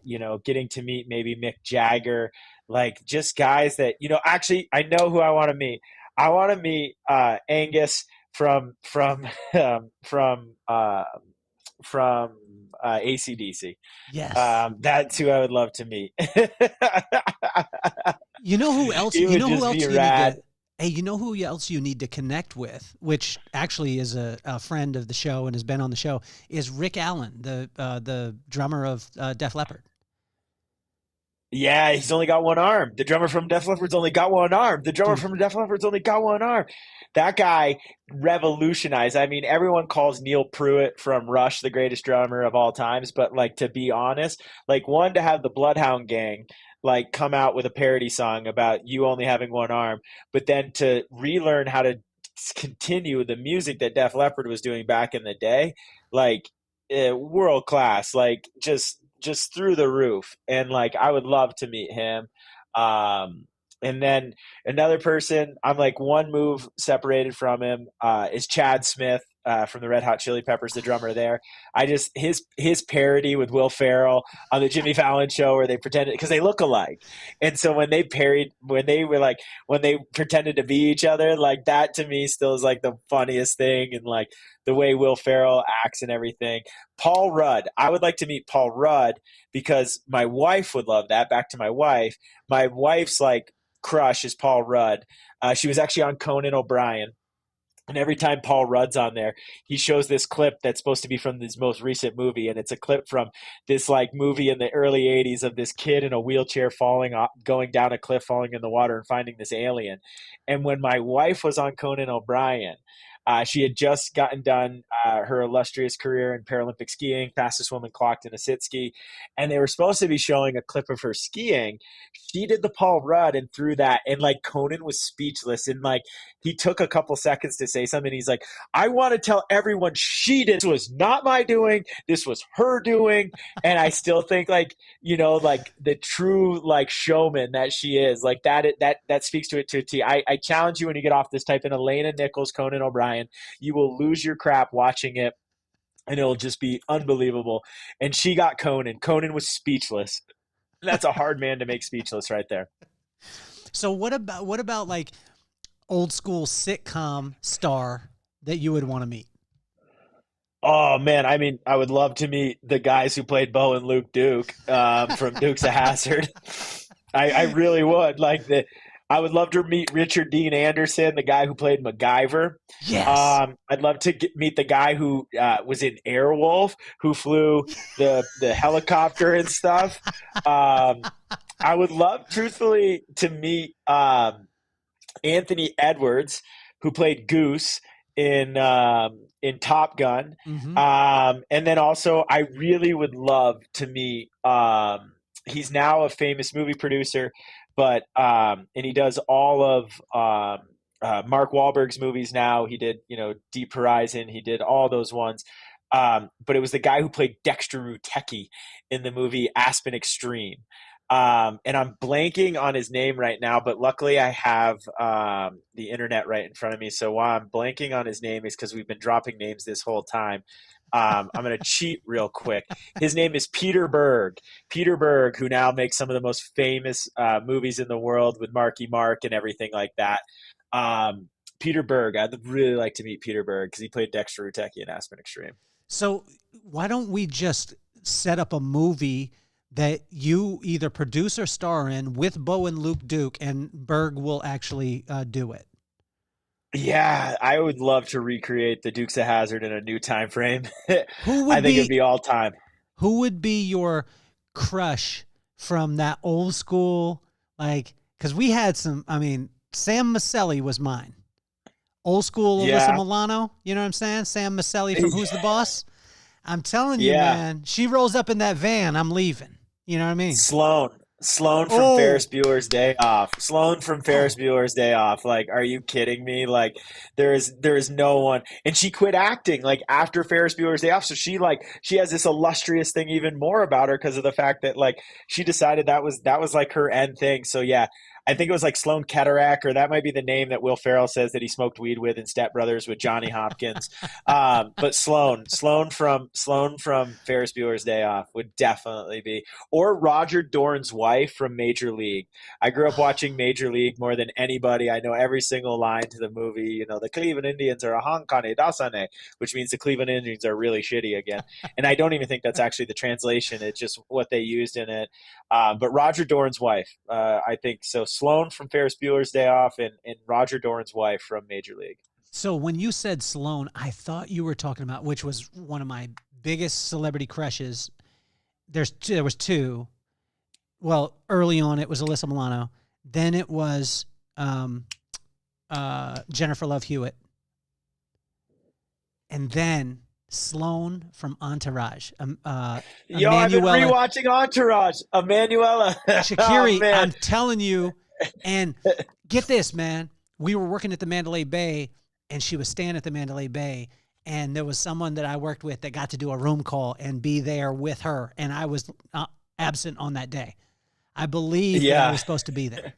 you know, getting to meet maybe Mick Jagger, like just guys that, you know, actually I know who I want to meet. I want to meet, Angus from AC/DC. Yes. That's who I would love to meet. You know who else? Hey, you know who else you need to connect with, which actually is a friend of the show and has been on the show, is Rick Allen, the drummer of Def Leppard. Yeah, he's only got one arm. The drummer from Def Leppard's only got one arm. The drummer Dude, from Def Leppard's only got one arm. That guy revolutionized. I mean, everyone calls Neil Pruitt from Rush the greatest drummer of all times, but like to be honest, like one to have the Bloodhound Gang like come out with a parody song about you only having one arm, but then to relearn how to continue the music that Def Leppard was doing back in the day, like world class, like just through the roof. And like I would love to meet him. Um, and then another person, I'm like one move separated from him, is Chad Smith, from the Red Hot Chili Peppers, the drummer there. I just his parody with Will Ferrell on the Jimmy Fallon show where they pretended because they look alike, and so when they parried, when they pretended to be each other, like that to me still is like the funniest thing, and like the way Will Ferrell acts and everything. Paul Rudd, I would like to meet Paul Rudd because my wife would love that. Back to my wife. My wife's like crush is Paul Rudd. She was actually on Conan O'Brien. And every time Paul Rudd's on there, he shows this clip that's supposed to be from this most recent movie. And it's a clip from this like movie in the early 80s of this kid in a wheelchair falling off, going down a cliff, falling in the water and finding this alien. And when my wife was on Conan O'Brien, she had just gotten done her illustrious career in Paralympic skiing, fastest woman clocked in a sit ski. And they were supposed to be showing a clip of her skiing. She did the Paul Rudd and threw that. And like Conan was speechless. And like he took a couple seconds to say something. He's like, I want to tell everyone she did. This was not my doing. This was her doing. And I still think like, you know, like the true like showman that she is, like that speaks to it to a T. I challenge you when you get off this, type in Alana Nichols, Conan O'Brien. You will lose your crap watching it, and it'll just be unbelievable. And she got Conan. Conan was speechless. That's a hard man to make speechless right there. so what about like old school sitcom star that you would want to meet? Oh man, I mean, I would love to meet the guys who played Bo and Luke Duke, from Dukes of Hazzard. I really would. I would love to meet Richard Dean Anderson, the guy who played MacGyver. Yes. I'd love to meet the guy who was in Airwolf, who flew the helicopter and stuff. I would love, truthfully, to meet Anthony Edwards, who played Goose in Top Gun. Mm-hmm. And then also, I really would love to meet. He's now a famous movie producer, but and he does all of Mark Wahlberg's movies now. He did, Deep Horizon. He did all those ones. But it was the guy who played Dexter Rutecki in the movie Aspen Extreme. And I'm blanking on his name right now, but luckily I have the internet right in front of me. So why I'm blanking on his name is because we've been dropping names this whole time. I'm going to cheat real quick. His name is Peter Berg. Peter Berg, who now makes some of the most famous movies in the world with Marky Mark and everything like that. Peter Berg, I'd really like to meet Peter Berg because he played Dexter Rutecki in Aspen Extreme. So why don't we just set up a movie that you either produce or star in with Bo and Luke Duke, and Berg will actually do it? Yeah, I would love to recreate the Dukes of Hazzard in a new time frame. Who would I think it'd be all time. Who would be your crush from that old school, like, because we had some, I mean, Sam Maselli was mine. Old school Alyssa Yeah. Milano, you know what I'm saying? Sam Maselli from Who's the Boss? I'm telling you, Yeah. man, she rolls up in that van, I'm leaving. You know what I mean? Sloan from Oh. Ferris Bueller's Day Off. Sloan from Ferris Bueller's Day Off. Like, are you kidding me? Like, there is no one. And she quit acting like after Ferris Bueller's Day Off. So she has this illustrious thing even more about her because of the fact that like she decided that was like her end thing. So yeah, I think it was like Sloan Ketterack, or that might be the name that Will Ferrell says that he smoked weed with in Step Brothers with Johnny Hopkins. But Sloan from Ferris Bueller's Day Off would definitely be, or Roger Dorn's wife from Major League. I grew up watching Major League more than anybody. I know every single line to the movie. The Cleveland Indians are a Hankane Dasane, which means the Cleveland Indians are really shitty again. And I don't even think that's actually the translation. It's just what they used in it. But Roger Dorn's wife, I think so. Sloan from Ferris Bueller's Day Off and Roger Dorn's wife from Major League. So when you said Sloan, I thought you were talking about, which was one of my biggest celebrity crushes. There was two. well, early on it was Alyssa Milano. Then it was Jennifer Love Hewitt. And then Sloane from Entourage. Yo, I've been Emanuela rewatching Entourage. Emanuela. Oh, Shaqiri, man. I'm telling you. And get this, man. We were working at the Mandalay Bay, and she was staying at the Mandalay Bay. And there was someone that I worked with that got to do a room call and be there with her. And I was absent on that day. I believe that I was supposed to be there.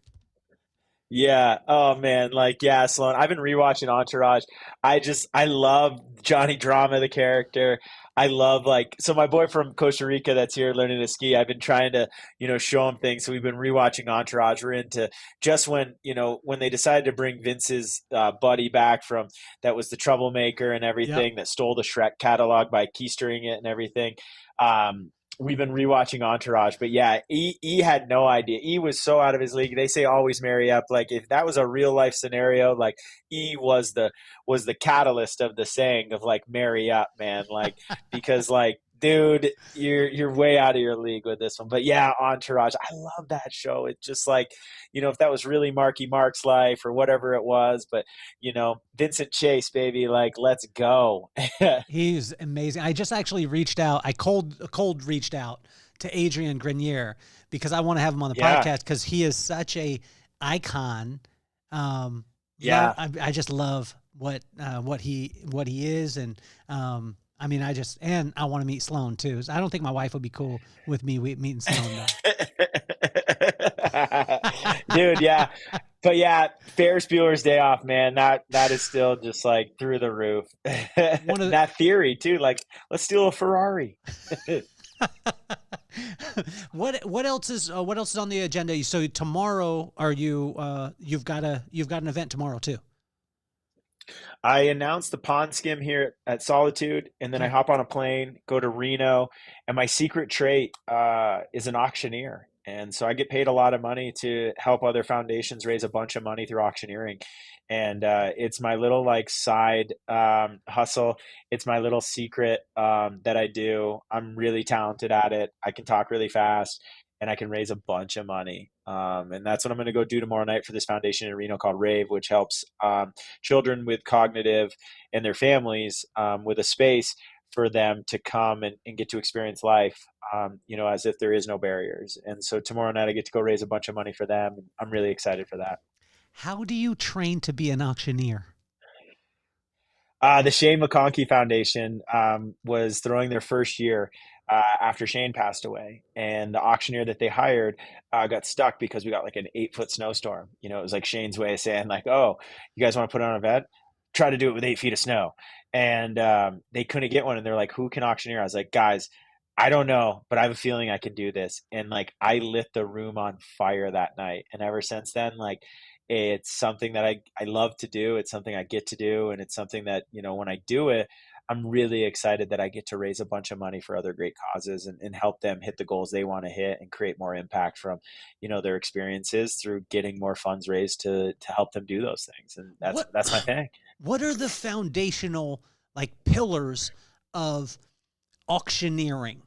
Yeah. Oh man. Like, yeah, Sloan. I've been rewatching Entourage. I love Johnny Drama, the character. I love so my boy from Costa Rica that's here learning to ski. I've been trying to, show him things. So we've been rewatching Entourage. We're into just when they decided to bring Vince's buddy back from that was the troublemaker and everything that stole the Shrek catalog by keystering it and everything. We've been rewatching Entourage, but yeah, E had no idea. E was so out of his league. They say always marry up. Like if that was a real life scenario, like E was the catalyst of the saying of like marry up, man. Like because like dude, you're way out of your league with this one. But yeah, Entourage, I love that show. It's just like if that was really Marky Mark's life or whatever it was, but Vincent Chase, baby, like let's go. He's amazing. I just actually reached out. I cold reached out to Adrian Grenier because I want to have him on the podcast because he is such a icon. I just love what he is, and I mean, I want to meet Sloan too. I don't think my wife would be cool with me meeting Sloan though. Dude, yeah. But yeah, Ferris Bueller's Day Off, man, that is still just like through the roof. That theory too, like let's steal a Ferrari. What else is on the agenda? So tomorrow, are you you've got an event tomorrow too? I announced the pond skim here at Solitude, and then I hop on a plane, go to Reno, and my secret trait is an auctioneer. And so I get paid a lot of money to help other foundations raise a bunch of money through auctioneering. And it's my little like side hustle. It's my little secret that I do. I'm really talented at it. I can talk really fast and I can raise a bunch of money. And that's what I'm going to go do tomorrow night for this foundation in Reno called Rave, which helps children with cognitive and their families with a space for them to come and get to experience life, as if there is no barriers. And so tomorrow night I get to go raise a bunch of money for them. I'm really excited for that. How do you train to be an auctioneer? The Shane McConkey Foundation was throwing their first year after Shane passed away, and the auctioneer that they hired got stuck because we got like an 8-foot snowstorm. It was like Shane's way of saying like, oh, you guys want to put on an event? Try to do it with 8 feet of snow. And they couldn't get one. And they're like, who can auctioneer? I was like, guys, I don't know, but I have a feeling I can do this. And like, I lit the room on fire that night. And ever since then, like, it's something that I love to do. It's something I get to do. And it's something that, when I do it, I'm really excited that I get to raise a bunch of money for other great causes and help them hit the goals they want to hit and create more impact from, their experiences through getting more funds raised to help them do those things. And that's my thing. What are the foundational like pillars of auctioneering?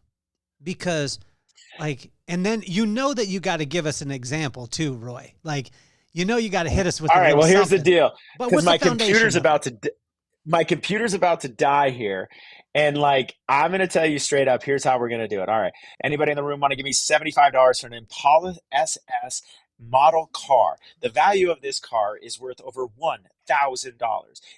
Because like, and then that you got to give us an example too, Roy. Like, you got to hit us with. All right. Well, here's the deal. Because my computer's about to die here. And like, I'm going to tell you straight up, here's how we're going to do it. All right. Anybody in the room want to give me $75 for an Impala SS model car? The value of this car is worth over $1,000.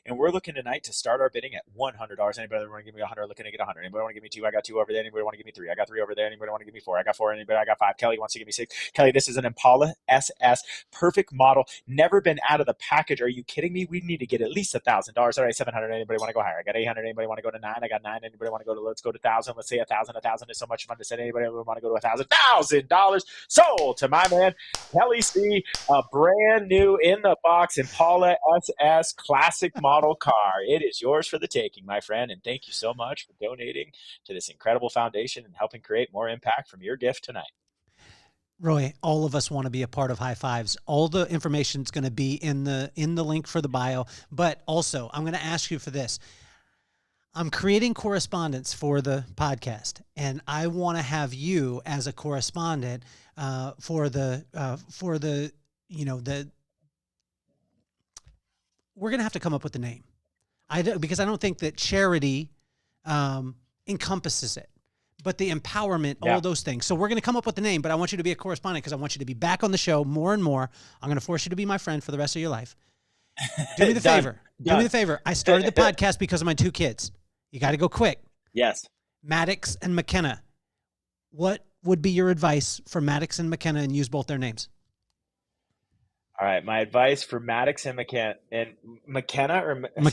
And we're looking tonight to start our bidding at $100. Anybody want to give me 100? Looking to get 100. Anybody want to give me 2? I got 2 over there. Anybody want to give me 3? I got 3 over there. Anybody want to give me 4? I got 4. Anybody? I got 5. Kelly wants to give me 6. Kelly, this is an Impala SS, perfect model, never been out of the package. Are you kidding me? We need to get at least $1,000. All right, 700. Anybody want to go higher? I got 800. Anybody want to go to 9? I got 9. Anybody want to go to? Let's go to 1,000. Let's say 1,000. 1,000 is so much fun to say. Anybody want to go to $1,000? Sold to my man Kelly C. A brand new in the box Impala SS classic model car. It is yours for the taking, my friend. And thank you so much for donating to this incredible foundation and helping create more impact from your gift tonight. Roy, all of us want to be a part of High Fives. All the information is going to be in the link for the bio. But also, I'm going to ask you for this. I'm creating correspondence for the podcast, and I want to have you as a correspondent for the we're going to have to come up with the name. Because I don't think that charity encompasses it, but the empowerment, all those things. So we're going to come up with the name, but I want you to be a correspondent because I want you to be back on the show more and more. I'm going to force you to be my friend for the rest of your life. Do me the favor. Do me the favor. I started the podcast because of my 2 kids. You got to go quick. Yes. Maddox and McKenna. What would be your advice for Maddox and McKenna, and use both their names? All right. My advice for Maddox and McKenna say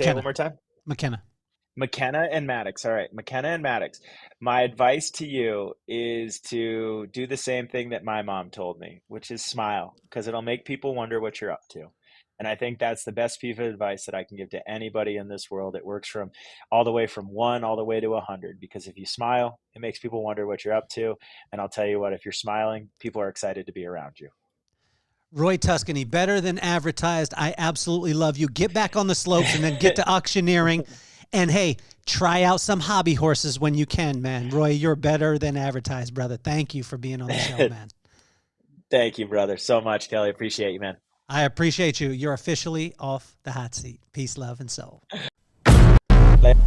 it one more time. McKenna and Maddox. All right. McKenna and Maddox. My advice to you is to do the same thing that my mom told me, which is smile, because it'll make people wonder what you're up to. And I think that's the best piece of advice that I can give to anybody in this world. It works from all the way from 1 all the way to 100, because if you smile, it makes people wonder what you're up to. And I'll tell you what, if you're smiling, people are excited to be around you. Roy Tuscany, better than advertised. I absolutely love you. Get back on the slopes and then get to auctioneering. And hey, try out some hobby horses when you can, man. Roy, you're better than advertised, brother. Thank you for being on the show, man. Thank you, brother, so much, Kelly. Appreciate you, man. I appreciate you. You're officially off the hot seat. Peace, love, and soul. Later.